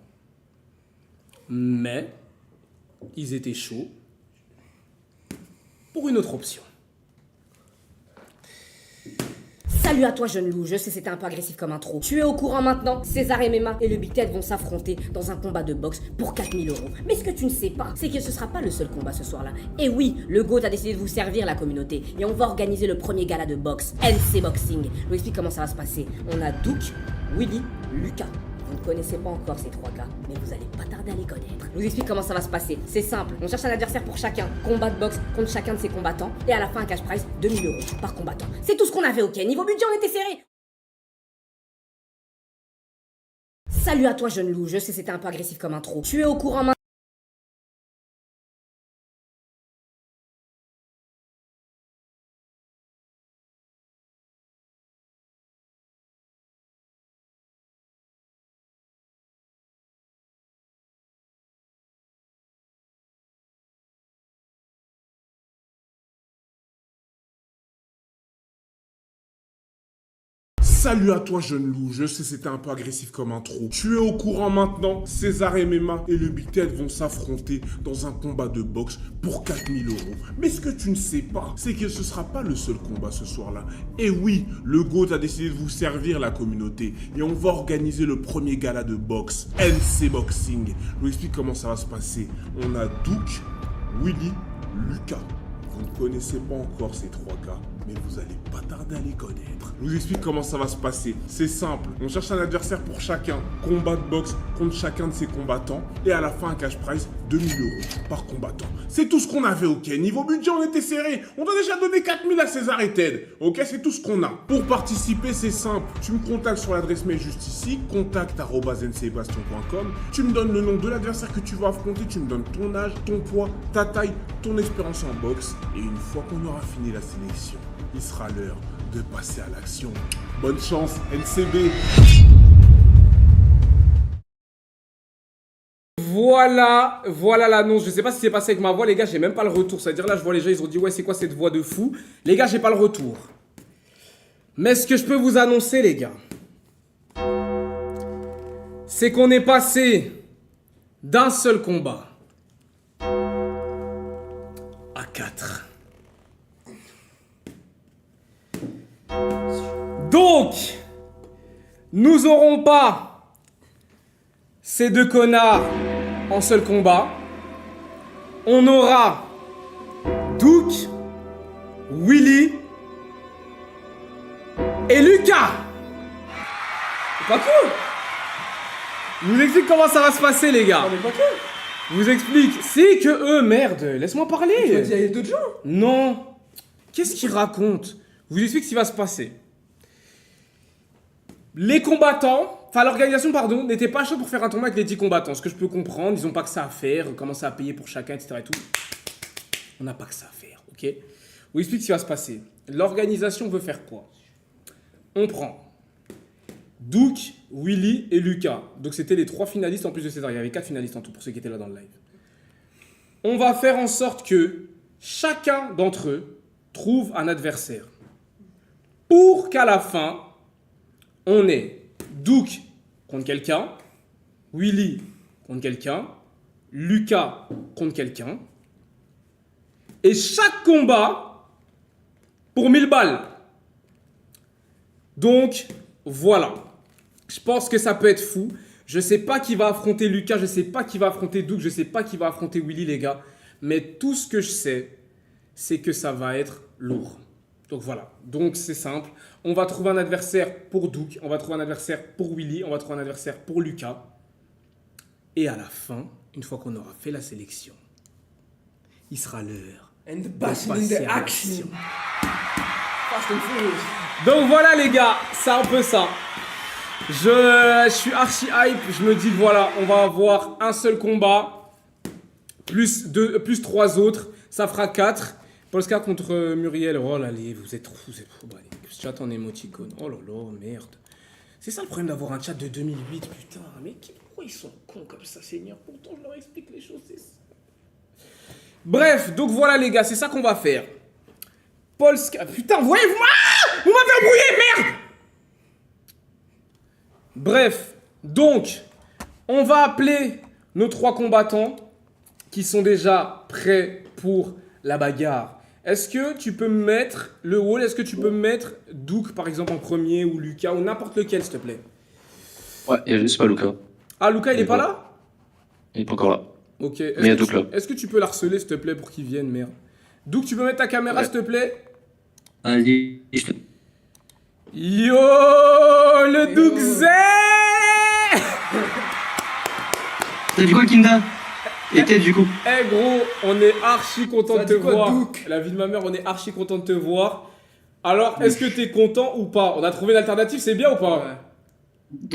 Mais ils étaient chauds pour une autre option. Salut à toi jeune loup, je sais c'était un peu agressif comme intro. Tu es au courant maintenant, César et Mema et le Big Ted vont s'affronter dans un combat de boxe pour 4000 €. Mais ce que tu ne sais pas, c'est que ce sera pas le seul combat ce soir-là. Et oui, le GOAT a décidé de vous servir la communauté et on va organiser le premier gala de boxe, NC Boxing. Je vous explique comment ça va se passer. On a Duke, Willy, Lucas. Vous ne connaissez pas encore ces 3 gars, mais vous allez pas tarder à les connaître. Je vous explique comment ça va se passer. C'est simple, on cherche un adversaire pour chacun. Combat de boxe contre chacun de ses combattants. Et à la fin, un cash prize, 2000 € par combattant. C'est tout ce qu'on avait, ok? Niveau budget, on était serré. Salut à toi jeune loup, je sais c'était un peu agressif comme intro. Tu es au courant maintenant. Salut à toi jeune loup, je sais c'était un peu agressif comme intro. Tu es au courant maintenant, César et Mema et le Big Ted vont s'affronter dans un combat de boxe pour 4000 €. Mais ce que tu ne sais pas, c'est que ce sera pas le seul combat ce soir-là. Et oui, le GOAT a décidé de vous servir la communauté et on va organiser le premier gala de boxe, NC Boxing. Je vous explique comment ça va se passer. On a Duke, Willy, Lucas. Vous ne connaissez pas encore ces 3 gars, mais vous allez pas tarder à les connaître. Je vous explique comment ça va se passer. C'est simple, on cherche un adversaire pour chacun. Combat de boxe contre chacun de ses combattants. Et à la fin, un cash prize, 2000 € par combattant. C'est tout ce qu'on avait, ok? Niveau budget, on était serré. On a déjà donné 4000 à César et Ted. Ok, c'est tout ce qu'on a. Pour participer, c'est simple. Tu me contactes sur l'adresse mail juste ici, contact@ncbastion.com. Tu me donnes le nom de l'adversaire que tu vas affronter. Tu me donnes ton âge, ton poids, ta taille, ton expérience en boxe. Et une fois qu'on aura fini la sélection, il sera l'heure de passer à l'action. Bonne chance, NCB. Voilà l'annonce. Je sais pas si c'est passé avec ma voix, les gars, j'ai même pas le retour. C'est-à-dire là, je vois les gens, ils ont dit ouais, c'est quoi cette voix de fou? Les gars, j'ai pas le retour. Mais ce que je peux vous annoncer, les gars, c'est qu'on est passé d'un seul combat à 4. Donc, nous aurons pas ces 2 connards en seul combat. On aura Duke, Willy et Lucas. C'est pas cool. Je vous explique comment ça va se passer, les gars. On est pas cool. Je vous explique. C'est que eux, merde, laisse-moi parler. Tu m'as dit, il y a d'autres gens. Non. Qu'est-ce qu'ils racontent? Je vous explique ce qui va se passer. Les combattants, enfin l'organisation, pardon, n'était pas chaud pour faire un tournoi avec les 10 combattants. Ce que je peux comprendre, ils n'ont pas que ça à faire, commencer à payer pour chacun, etc. et tout. On n'a pas que ça à faire, ok? Je vous explique ce qui va se passer. L'organisation veut faire quoi? On prend Duke, Willy et Lucas. Donc c'était les 3 finalistes en plus de César. Il y avait 4 finalistes en tout pour ceux qui étaient là dans le live. On va faire en sorte que chacun d'entre eux trouve un adversaire. Pour qu'à la fin, on ait Duke contre quelqu'un, Willy contre quelqu'un, Lucas contre quelqu'un. Et chaque combat pour 1000 balles. Donc, voilà. Je pense que ça peut être fou. Je sais pas qui va affronter Lucas, je sais pas qui va affronter Duke, je sais pas qui va affronter Willy, les gars. Mais tout ce que je sais, c'est que ça va être lourd. Donc voilà. Donc c'est simple. On va trouver un adversaire pour Duke, on va trouver un adversaire pour Willy, on va trouver un adversaire pour Lucas. Et à la fin, une fois qu'on aura fait la sélection, il sera l'heure And the de passion in passer the à action. l'action. Fast and Furious. Donc voilà les gars, c'est un peu ça. Je suis archi hype. Je me dis, voilà, on va avoir un seul combat, plus 3 autres. Ça fera 4. Polska contre Muriel. Oh là, vous êtes trop. Bah, allez, chat en émoticône. Oh là là, merde. C'est ça le problème d'avoir un chat de 2008, putain. Mais pourquoi ils sont cons comme ça, Seigneur? Pourtant, je leur explique les choses, c'est ça. Bref, donc voilà, les gars, c'est ça qu'on va faire. Polska. Putain, voyez-vous. Ah, vous m'avez embrouillé, merde! Bref, donc, on va appeler nos 3 combattants qui sont déjà prêts pour la bagarre. Est-ce que tu peux me mettre le wall? Est-ce que tu peux me mettre Douk, par exemple, en premier, ou Lucas, ou n'importe lequel, s'il te plaît? Ouais, il y a juste pas Luca. Ah, Lucas, il est pas là? Il est pas encore là. Ok. Mais il y a Douk là. Est-ce que tu peux l'harceler, s'il te plaît, pour qu'il vienne, merde? Douk, tu peux mettre ta caméra, Ouais. s'il te plaît? Vas-y, je te... Yo, le Douk Zé! T'as dit quoi, Kinda? Et tête du coup. Eh gros, on est archi content Ça de te dit quoi, voir. Douk? La vie de ma mère, on est archi content de te voir. Alors, est-ce que t'es content ou pas? On a trouvé une alternative, c'est bien ou pas?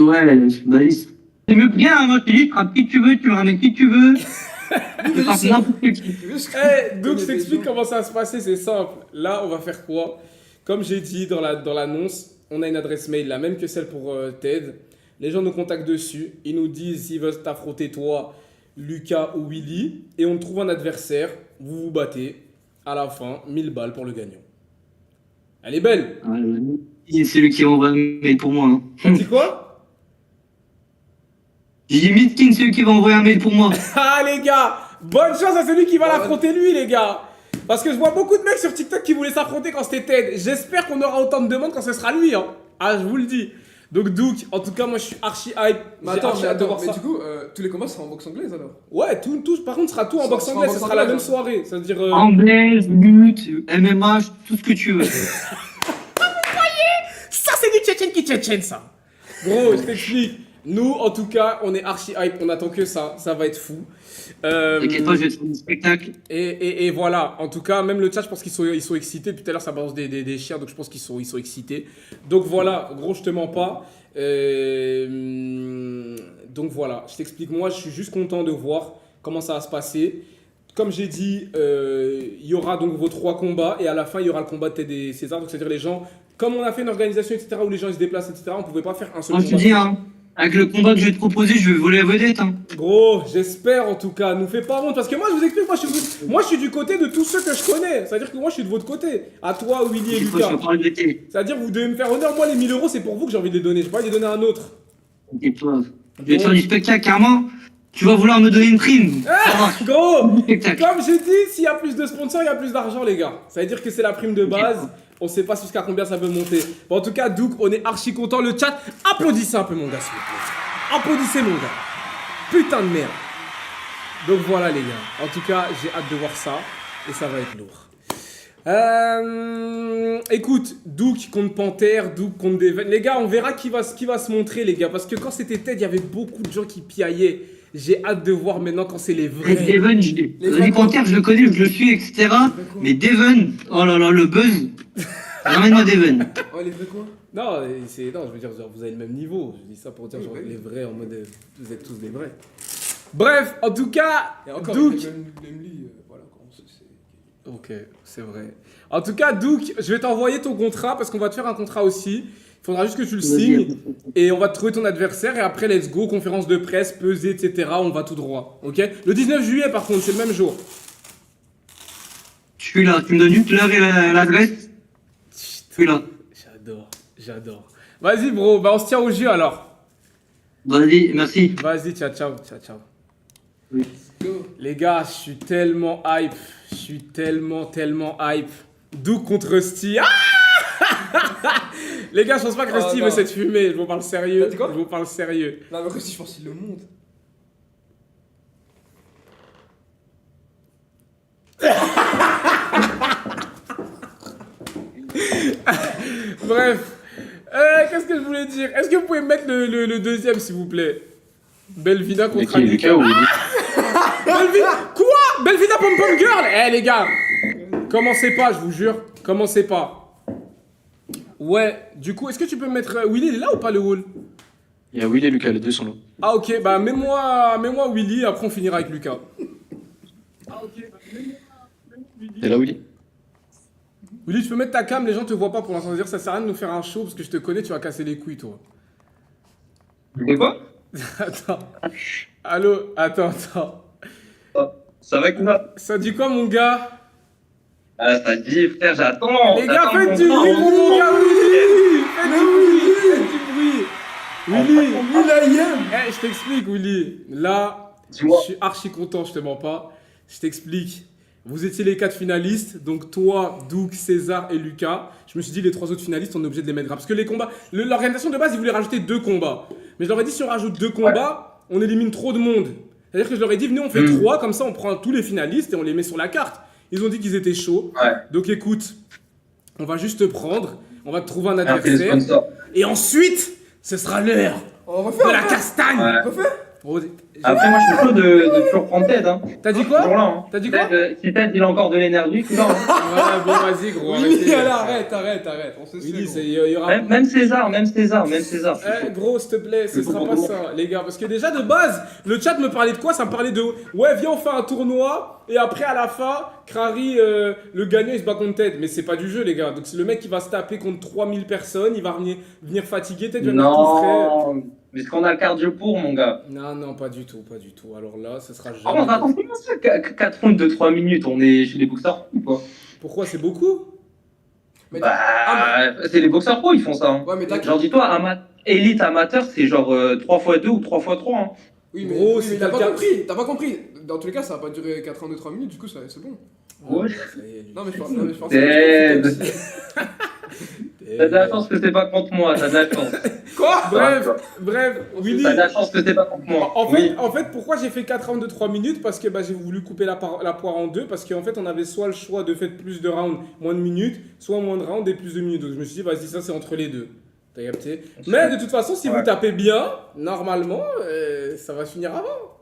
Ouais, vas-y. C'est mieux que rien, hein, moi je te dis, tu ramènes qui tu veux, tu me ramènes qui tu veux. Tu pars n'importe qui. Eh, donc je t'explique comment ça va se passer, c'est simple. Là, on va faire quoi? Comme j'ai dit dans l'annonce, on a une adresse mail, la même que celle pour Ted. Les gens nous contactent dessus, ils nous disent s'ils veulent t'affronter toi, Lucas ou Willy, et on trouve un adversaire, vous vous battez, à la fin, 1000 balles pour le gagnant. Elle est belle. Ouais, c'est lui qui envoie un mail pour moi. Hein. T'as dit quoi? J'ai dit Miskin, c'est lui qui va envoyer un mail pour moi. Ah les gars, bonne chance à celui qui va l'affronter lui les gars. Parce que je vois beaucoup de mecs sur TikTok qui voulaient s'affronter quand c'était Ted. J'espère qu'on aura autant de demandes quand ce sera lui hein. Ah je vous le dis. Donc Douk, en tout cas moi je suis archi hype. Mais J'ai attends, archi hâte de voir mais ça. du coup, tous les combats seront en boxe anglaise alors? Ouais, tout, par contre sera tout en Ça boxe sera en anglaise, ce boxe sera la même anglaise, soirée. C'est-à-dire... Anglaise, lutte, MMA, tout ce que tu veux. Ça c'est du tchétchène qui tchétchène ça. Gros, je t'explique. Nous en tout cas on est archi hype, on attend que ça va être fou. T'inquiète pas, je vais te faire du spectacle. Et voilà, en tout cas, même le chat, je pense qu'ils sont excités. Depuis tout à l'heure, ça balance des chiens, donc je pense qu'ils sont excités. Donc voilà, gros, je te mens pas. Donc voilà, je t'explique, moi, je suis juste content de voir comment ça va se passer. Comme j'ai dit, il y aura donc vos 3 combats, et à la fin, il y aura le combat de Ted et César. Donc c'est-à-dire les gens, comme on a fait une organisation, etc., où les gens ils se déplacent, etc., on pouvait pas faire un seul Moi je te combat. dis, hein, avec le combat que je vais te proposer, je vais voler la vedette. Hein. Gros, j'espère en tout cas, nous fais pas honte parce que moi je vous explique, moi je suis du côté de tous ceux que je connais, c'est-à-dire que moi je suis de votre côté, à toi, Willy et Des fois, je Lucas. vais pas regretter. C'est-à-dire vous devez me faire honneur, moi les 1000 euros c'est pour vous que j'ai envie de les donner, j'ai pas envie de les donner à un autre. T'inquiète pas. Je vais te faire du spectacle, carrément. Tu vas vouloir me donner une prime. Ah, gros, Spectacle. comme j'ai dit, s'il y a plus de sponsors, il y a plus d'argent les gars. Ça veut dire que c'est la prime de base, on sait pas jusqu'à combien ça peut monter. Bon, en tout cas, Douk, on est archi content, le chat, applaudissez un peu mon gars s'il vous plaît. Applaudissez mon gars. Putain de merde. Donc voilà les gars. En tout cas, j'ai hâte de voir ça. Et ça va être lourd. Écoute, Douk contre Panthère, Douk contre Deven. Les gars, on verra qui va se montrer les gars. Parce que quand c'était Ted, il y avait beaucoup de gens qui piaillaient. J'ai hâte de voir maintenant quand c'est les vrais. Devon, les Panthères, je le connais, je le suis, etc. Mais Devon, oh là là, le buzz. Ramène-moi Devon. Oh, les vrais quoi? Non, non, je veux dire, genre, vous avez le même niveau. Je dis ça pour dire, genre, Oui. les vrais en mode, vous êtes tous des vrais. Bref, en tout cas, Et encore, Douk. Lemly, voilà quoi, c'est... Ok, c'est vrai. En tout cas, Douk, je vais t'envoyer ton contrat parce qu'on va te faire un contrat aussi. Il faudra juste que tu le signes et on va te trouver ton adversaire et après, let's go, conférence de presse, pesée, etc. On va tout droit, ok? Le 19 juillet, par contre, c'est le même jour. Je suis là, tu me donnes juste l'heure et l'adresse. Je suis là. J'adore. Vas-y, bro, bah on se tient au jeu alors. Vas-y, merci. Vas-y, ciao. Oui. Les gars, je suis tellement hype. Je suis tellement hype. Douk contre Rusty. Ah les gars, je pense pas que Rusty non. veut cette fumée. Je vous parle sérieux. T'as dit quoi? Je vous parle sérieux. Non, mais Rusty, je pense qu'il le monte. Bref. Qu'est-ce que je voulais dire? Est-ce que vous pouvez mettre le deuxième, s'il vous plaît? Belvina contre Annika. Belvina. Quoi? Belvina Pom Pom Girl? Eh les gars, commencez pas, je vous jure. Commencez pas. Ouais, du coup, est-ce que tu peux me mettre... Willy, il est là ou pas le wall? Il y a Will et Lucas, les deux sont là. Ah ok, bah mets-moi Willy, après on finira avec Lucas. Ah ok, bah mets-moi Willy. T'es là, Willy? Willy, tu peux mettre ta cam, les gens te voient pas pour l'instant. C'est-à-dire, ça sert à rien de nous faire un show parce que je te connais, tu vas casser les couilles, toi. Et quoi? Attends. Allô, attends. Ça va, Kina? Ça dit quoi, mon gars? Ah, ça dit, frère, j'attends. Les gars, J'attends faites du mon bruit temps. pour mon gars Willy. Faites du bruit. Willy. Eh, je t'explique, Willy. Là, je Dis-moi. suis archi content, je te mens pas. Je t'explique. Vous étiez les 4 finalistes, donc toi, Doug, César et Lucas. Je me suis dit, les 3 autres finalistes, on est obligé de les mettre grave. Parce que les combats, l'organisation de base, ils voulaient rajouter 2 combats. Mais je leur ai dit, si on rajoute 2 combats, on élimine trop de monde. C'est-à-dire que je leur ai dit, venez, on fait 3, comme ça, on prend tous les finalistes et on les met sur la carte. Ils ont dit qu'ils étaient chauds. Ouais. Donc écoute, on va juste te prendre, on va te trouver un Après, les adversaire. sponsors. Et ensuite, ce sera l'heure On refait de la castagne. Ouais. Refait Oh, Après, moi, je suis chaud de toujours prendre Ted. Hein. T'as dit quoi? Toujours là. Hein. T'as dit quoi? Si Ted, il a encore de l'énergie, tout là. Hein. Ouais, bon, vas-y, gros. Willy, arrêtez. arrête, on se sait. Willy, gros. il y aura... Même César. Eh, gros, s'il te plaît, ce sera pas ça, les gars. Parce que déjà, de base, le chat me parlait de quoi? Ça me parlait de... Ouais, viens, on fait un tournoi. Et après, à la fin, Krari, le gagnant, il se bat contre Ted. Mais c'est pas du jeu, les gars. Donc, c'est le mec qui va se taper contre 3000 personnes. Il va venir fatiguer. Ted, il va mettre tout frais. Non. Mais est-ce qu'on a le cardio pour, mon gars? Non, pas du tout. Alors là, ce sera Ah, on jamais... attend comment ça? 4 rounds de 3 minutes, on est chez les boxeurs ou quoi? Pourquoi? C'est beaucoup? Mais Bah, ah, c'est les boxeurs pro, ils font ça. Hein. Ouais, mais Genre, dis-toi, élite amateur, c'est genre 3x2 ou 3x3. Hein. Oui, mais, Gros, oui, si mais t'as t'as le pas cas- compris, t'as pas compris. Dans tous les cas, ça va pas durer 4 ans de 3 minutes, du coup, c'est bon. Ouais. Ça y est, lui. Non, mais je pense Ted. Eh, T'as de la chance que c'est pas contre moi, t'as de la chance. Quoi? Bref, Willy. T'as de la chance que c'est pas contre moi. En fait, pourquoi j'ai fait 4 rounds de 3 minutes? Parce que j'ai voulu couper la poire en deux. Parce qu'en fait, on avait soit le choix de faire plus de rounds, moins de minutes, soit moins de rounds et plus de minutes. Donc je me suis dit, vas-y, ça c'est entre les deux. T'as capté? Mais de toute façon, si vous tapez bien, normalement, ça va finir avant.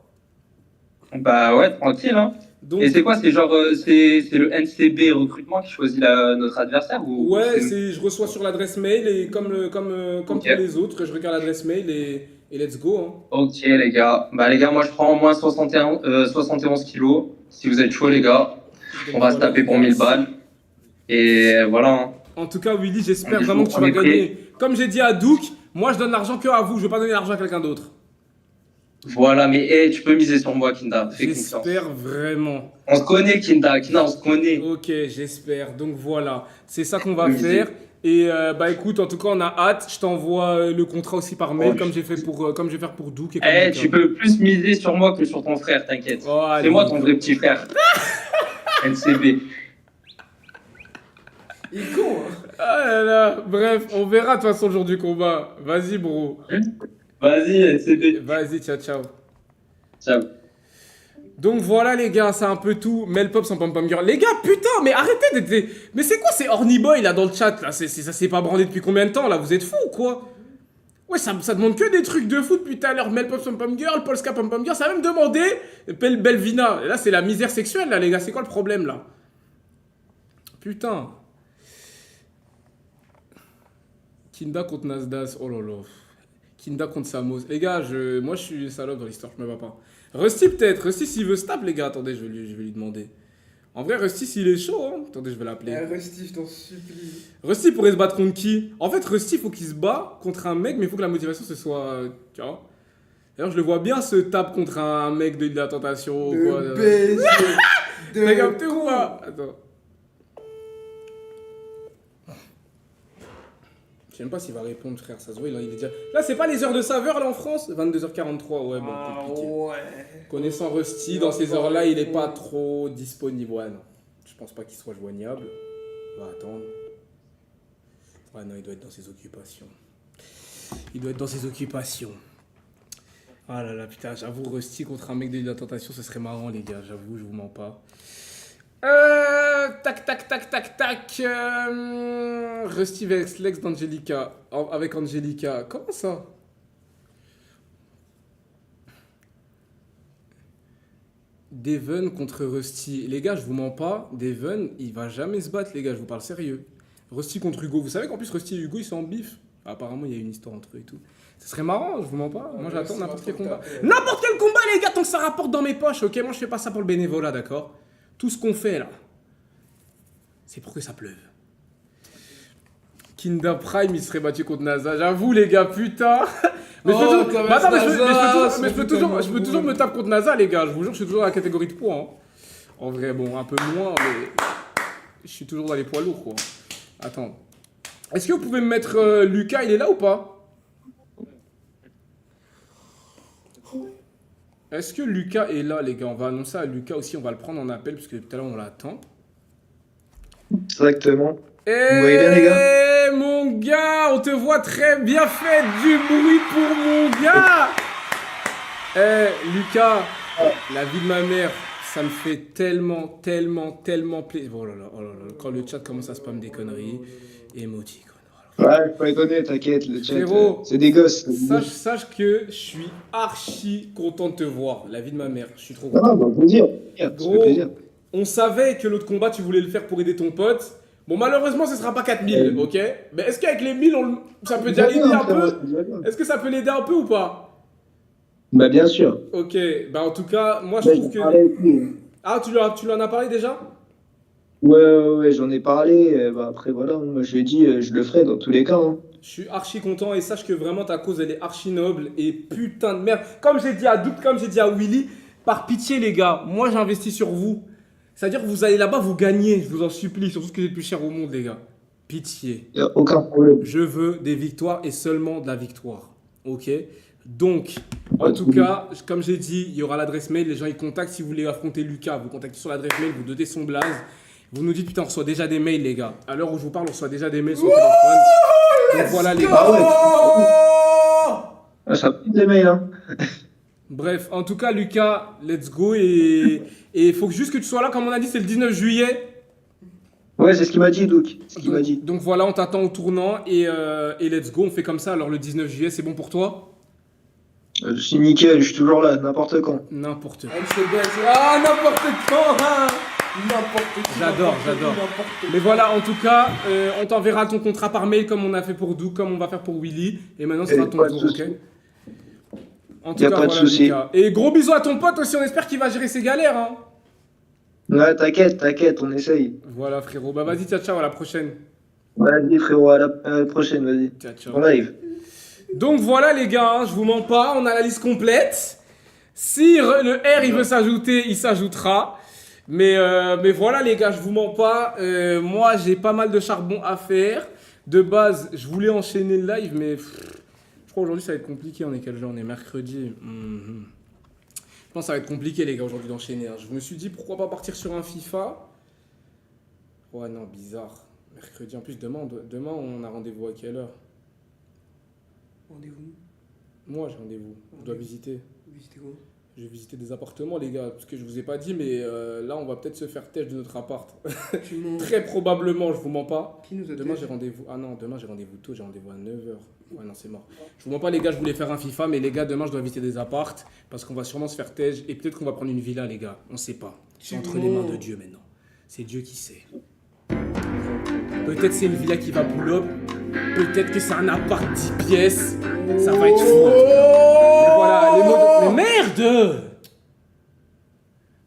Bah ouais, tranquille. Hein. Donc, Et c'est quoi? C'est genre, c'est le NCB recrutement qui choisit notre adversaire ou ouais, je reçois sur l'adresse mail et comme Ok. pour les autres, je regarde l'adresse mail et let's go. Hein. Ok, les gars. Bah, les gars, moi je prends au moins 71 kilos. Si vous êtes chaud, les gars, on va se taper pour 1000 balles. Et voilà. Hein. En tout cas, Willy, j'espère Du vraiment coup, que tu on vas est prêt. gagner. Comme j'ai dit à Douk, moi je donne l'argent que à vous, je vais pas donner l'argent à quelqu'un d'autre. Voilà, mais hey, tu peux miser sur moi, Kinda. Fais confiance. J'espère vraiment. On se connaît, Kinda. Kinda, on se connaît. Ok, j'espère. Donc voilà, c'est ça qu'on va Oui, faire. Et bah écoute, en tout cas, on a hâte. Je t'envoie le contrat aussi par mail, Oh, comme j'ai fait comme je vais faire pour Douk. Et comme Eh, Lucas. tu peux plus miser sur moi que sur ton frère, t'inquiète. Oh, allez. C'est moi ton vrai petit frère. NCB. Il est con, hein. Ah là là. Bref, on verra de toute façon le jour du combat. Vas-y, bro. Vas-y, NCB. Vas-y, ciao, ciao. Ciao. Donc voilà les gars, c'est un peu tout. Melpop sans pom pom girl. Les gars, putain, mais arrêtez d'être... Mais c'est quoi ces horny boys là dans le chat là? Ça s'est pas brandé depuis combien de temps là? Vous êtes fous ou quoi? Ouais, ça demande que des trucs de foot depuis tout à l'heure. Melpop sans pom girl, Polska pom pom girl. Ça a même demandé Belvina. Et là, c'est la misère sexuelle là les gars. C'est quoi le problème là? Putain. Kinda contre Nasdaq. Oh là là. Kinda contre Samos. Les gars, moi je suis salope dans l'histoire, je me bats pas. Rusty peut-être. Rusty s'il veut se taper, les gars. Attendez, je vais lui demander. En vrai, Rusty s'il est chaud, hein. Attendez, je vais l'appeler. Rusty, je t'en supplie. Rusty pourrait se battre contre qui? En fait, Rusty, faut qu'il se bat contre un mec, mais il faut que la motivation ce soit. Tu vois? D'ailleurs, je le vois bien se taper contre un mec de la tentation ou quoi. De baiser. T'as capté ou pas? Attends. Je sais même pas s'il va répondre, frère. Ça se voit, il est déjà. Là, c'est pas les heures de saveur là en France? 22h43, ouais, bon, compliqué. ouais. Connaissant Rusty, dans ces heures-là, il est pas trop disponible. Ouais, non. Je pense pas qu'il soit joignable. On va attendre. Ouais, non, il doit être dans ses occupations. Il doit être dans ses occupations. Ah là là, putain, j'avoue, Rusty contre un mec de la tentation, ce serait marrant, les gars. J'avoue, je vous mens pas. Tac. Rusty vs Lex d'Angelica. Avec Angelica. Comment ça? Devon contre Rusty. Les gars, je vous mens pas. Devon, il va jamais se battre, les gars. Je vous parle sérieux. Rusty contre Hugo. Vous savez qu'en plus, Rusty et Hugo, ils sont en bif. Apparemment, il y a une histoire entre eux et tout. Ce serait marrant, je vous mens pas. Moi, j'attends c'est n'importe quel marrant, combat. t'as- N'importe quel combat, les gars, tant que ça rapporte dans mes poches, ok? Moi, je fais pas ça pour le bénévolat, d'accord? Tout ce qu'on fait là, c'est pour que ça pleuve. Kinda Prime, il serait battu contre NASA. J'avoue, les gars, putain. Mais je peux Oh, toujours- quand même, bah attends, mais je peux- NASA, mais je peux c'est toujours, tellement je peux toujours drôle. me taper contre NASA, les gars. Je vous jure, je suis toujours dans la catégorie de poids. Hein. En vrai, bon, un peu moins, mais je suis toujours dans les poids lourds, quoi. Attends. Est-ce que vous pouvez me mettre Lucas, il est là ou pas? Est-ce que Lucas est là, les gars? On va annoncer à Lucas aussi, on va le prendre en appel, parce que tout à l'heure, on l'attend. Exactement. Eh, voyez bien, les gars mon gars, on te voit très bien, fait du bruit pour mon gars. Eh, Lucas, la vie de ma mère, ça me fait tellement plaisir. Oh là là, quand le chat commence à spam des conneries, émoticônes. Ouais, faut étonner, t'inquiète, le chat, Frérot, c'est des gosses. Sache que je suis archi content de te voir, la vie de ma mère, je suis trop content. Ah, bah, plaisir. Ça fait Gros, plaisir. on savait que l'autre combat, tu voulais le faire pour aider ton pote. Bon, malheureusement, ce sera pas 4000, ok? Mais est-ce qu'avec les 1000, ça peut déjà l'aider un peu? Est-ce que ça peut l'aider un peu ou pas? Bah, bien sûr. Ok, bah en tout cas, moi je Bah, trouve j'en que... parlais avec lui. Ah, tu lui en as parlé déjà? Ouais, j'en ai parlé. Bah, après, voilà, moi, je lui ai dit, je le ferai dans tous les cas. Hein. Je suis archi content et sache que vraiment ta cause elle est archi noble et putain de merde. Comme j'ai dit à Doute, comme j'ai dit à Willy, par pitié les gars, moi j'investis sur vous. C'est-à-dire que vous allez là-bas, vous gagnez, je vous en supplie, surtout ce que j'ai le plus cher au monde les gars. Pitié. Y a aucun problème. Je veux des victoires et seulement de la victoire. Ok? Donc, en tout cas, comme j'ai dit, il y aura l'adresse mail. Les gens ils contactent. Si vous voulez affronter Lucas, vous contactez sur l'adresse mail, vous donnez son blaze. Vous nous dites, putain, on reçoit déjà des mails, les gars. À l'heure où je vous parle, on reçoit déjà des mails sur le téléphone. Donc voilà, les gars. Ah ouais. Ah, ça pique les mails, hein. Bref, en tout cas, Lucas, let's go. Et il faut juste que tu sois là, comme on a dit, c'est le 19 juillet. Ouais, c'est ce qu'il m'a dit, Douk. C'est ce qu'il m'a dit. Donc voilà, on t'attend au tournant et let's go, on fait comme ça. Alors le 19 juillet, c'est bon pour toi? Je suis nickel, je suis toujours là, n'importe quand. N'importe quoi. Ah, n'importe quand, hein. N'importe qui. J'adore, n'importe qui, j'adore. n'importe qui. Mais voilà, en tout cas, on t'enverra ton contrat par mail comme on a fait pour Doug, comme on va faire pour Willy. Et maintenant, ce sera ton pas de tour, souci. ok? En tout Y a cas, pas de voilà, souci. Lucas. Et gros bisous à ton pote aussi, on espère qu'il va gérer ses galères. Hein. Ouais, t'inquiète, on essaye. Voilà, frérot. Bah vas-y, ciao, ciao, à la prochaine. Vas-y, frérot, à la prochaine, vas-y. Ciao, ciao. En live. Donc voilà, les gars, hein, je vous mens pas, on a la liste complète. Si le R il veut s'ajouter, il s'ajoutera. Mais voilà, les gars, je vous mens pas. Moi, j'ai pas mal de charbon à faire. De base, je voulais enchaîner le live, mais je crois aujourd'hui ça va être compliqué. On est quel jour? On est mercredi. Je pense que ça va être compliqué, les gars, aujourd'hui d'enchaîner. Hein. Je me suis dit, pourquoi pas partir sur un FIFA? Ouais, non, bizarre. Mercredi, en plus, demain, on a rendez-vous à quelle heure? Rendez-vous. Moi, j'ai rendez-vous. Je dois visiter. Visiter quoi? Je vais visiter des appartements, les gars, parce que je vous ai pas dit, mais là, on va peut-être se faire têche de notre appart. Tu mens. Très probablement, je vous mens pas. Qui nous a Demain, têche j'ai rendez-vous. Ah non, demain, j'ai rendez-vous tôt, j'ai rendez-vous à 9h. Ouais, non, c'est mort. Je vous mens pas, les gars, je voulais faire un FIFA, mais les gars, demain, je dois visiter des appartes, parce qu'on va sûrement se faire têche, et peut-être qu'on va prendre une villa, les gars. On sait pas. C'est entre les mains de Dieu maintenant. C'est Dieu qui sait. Peut-être c'est une villa qui va pull-up. Peut-être que c'est un appart 10 pièces. Ça va être fou. Mais voilà, les modos. Mais merde!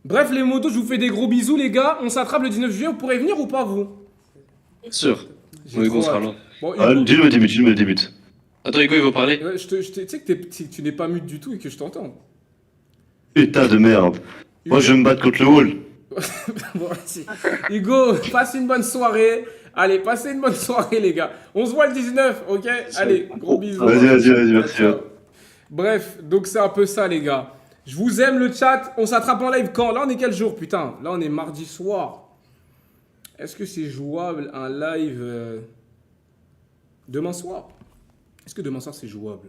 Bref, les modos, je vous fais des gros bisous, les gars. On s'attrape le 19 juillet. Vous pourrez venir ou pas, vous? Bien sûr. J'ai Oui, trop on sera hâte. là. Bon, Ah, Hugo, dis-le, débute. Attends, Hugo, il veut parler. ouais, tu sais que tu n'es pas mute du tout et que je t'entends. Putain de merde. Moi, je vais me battre contre le wall. Bon, vas-y. Hugo, passe une bonne soirée. Allez, passez une bonne soirée, les gars. On se voit le 19, ok? Allez, gros bisous. Vas-y, merci. Ciao. Bref, donc c'est un peu ça, les gars. Je vous aime, le chat. On s'attrape en live quand? Là, on est quel jour, putain? Là, on est mardi soir. Est-ce que c'est jouable, un live demain soir? Est-ce que demain soir, c'est jouable?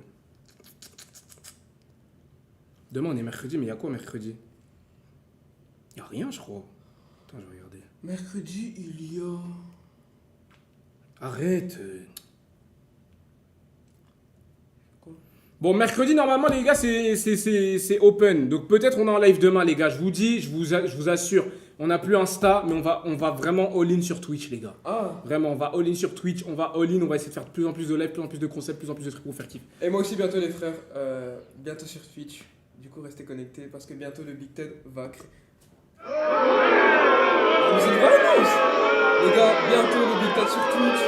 Demain, on est mercredi, mais il y a quoi mercredi? Il n'y a rien, je crois. Attends, je vais regarder. Mercredi, il y a. Arrête. Bon, mercredi, normalement, les gars, c'est open. Donc, peut-être on est en live demain, les gars. Je vous dis, je vous assure, On n'a plus Insta, mais on va vraiment all-in sur Twitch, les gars. Ah. Vraiment, on va all-in sur Twitch, on va all-in, on va essayer de faire de plus en plus de live, plus en plus de concepts, plus en plus de trucs pour vous faire kiffer. Et moi aussi bientôt les frères, bientôt sur Twitch. Du coup restez connectés parce que bientôt le Big Ted va créer. Mais c'est une vraie annonce. Les gars, bientôt le Big Ted sur Twitch.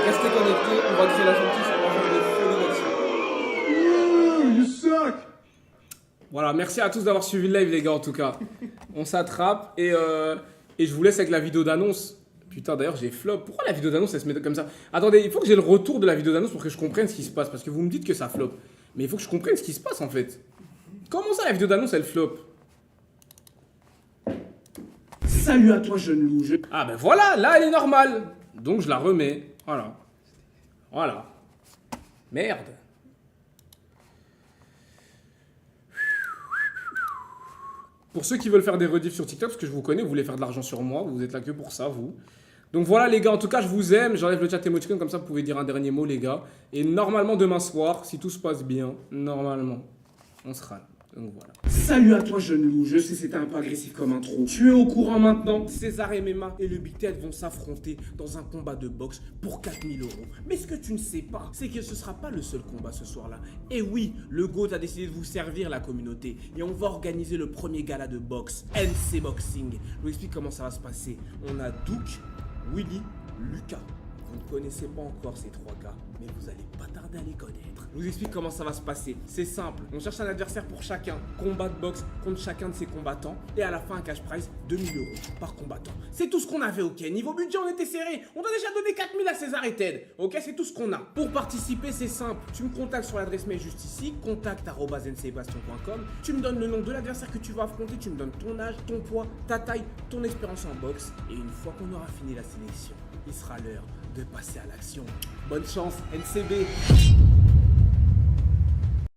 Restez connectés, on va créer la chaîne Twitch, on va faire des folies là-dessus. Voilà, merci à tous d'avoir suivi le live, les gars, en tout cas. On s'attrape et je vous laisse avec la vidéo d'annonce. Putain, d'ailleurs, j'ai flop. Pourquoi la vidéo d'annonce, elle se met comme ça? Attendez, il faut que j'ai le retour de la vidéo d'annonce pour que je comprenne ce qui se passe. Parce que vous me dites que ça flop. Mais il faut que je comprenne ce qui se passe, en fait. Comment ça, la vidéo d'annonce, elle flop? Salut à toi, jeune loup. Ah ben voilà, là, elle est normale. Donc, je la remets. Voilà. Voilà. Merde. Pour ceux qui veulent faire des rediffs sur TikTok, parce que je vous connais, vous voulez faire de l'argent sur moi, vous êtes là que pour ça, vous. Donc voilà les gars, en tout cas je vous aime, j'enlève le chat emoticon, comme ça vous pouvez dire un dernier mot les gars. Et normalement demain soir, si tout se passe bien, normalement, on sera là. Donc voilà. Salut à toi, jeune loup. Je sais c'était un peu agressif comme intro. Tu es au courant maintenant? César MMA et le Big Ted vont s'affronter dans un combat de boxe pour 4000 €. Mais ce que tu ne sais pas, c'est que ce sera pas le seul combat ce soir-là. Et oui, le GOAT a décidé de vous servir la communauté. Et on va organiser le premier gala de boxe, NC Boxing. Je vous explique comment ça va se passer. On a Duke, Willy, Lucas. Vous ne connaissez pas encore ces trois gars, mais vous allez pas tarder à les connaître. Je vous explique comment ça va se passer. C'est simple, on cherche un adversaire pour chacun. Combat de boxe contre chacun de ses combattants. Et à la fin, un cash prize de 1000 € par combattant. C'est tout ce qu'on avait, ok. Niveau budget, on était serré. On a déjà donné 4000 à César et Ted. Ok, c'est tout ce qu'on a. Pour participer, c'est simple. Tu me contactes sur l'adresse mail juste ici, contact@ncbastion.com. Tu me donnes le nom de l'adversaire que tu vas affronter. Tu me donnes ton âge, ton poids, ta taille, ton expérience en boxe. Et une fois qu'on aura fini la sélection, il sera l'heure de passer à l'action. Bonne chance, NCB.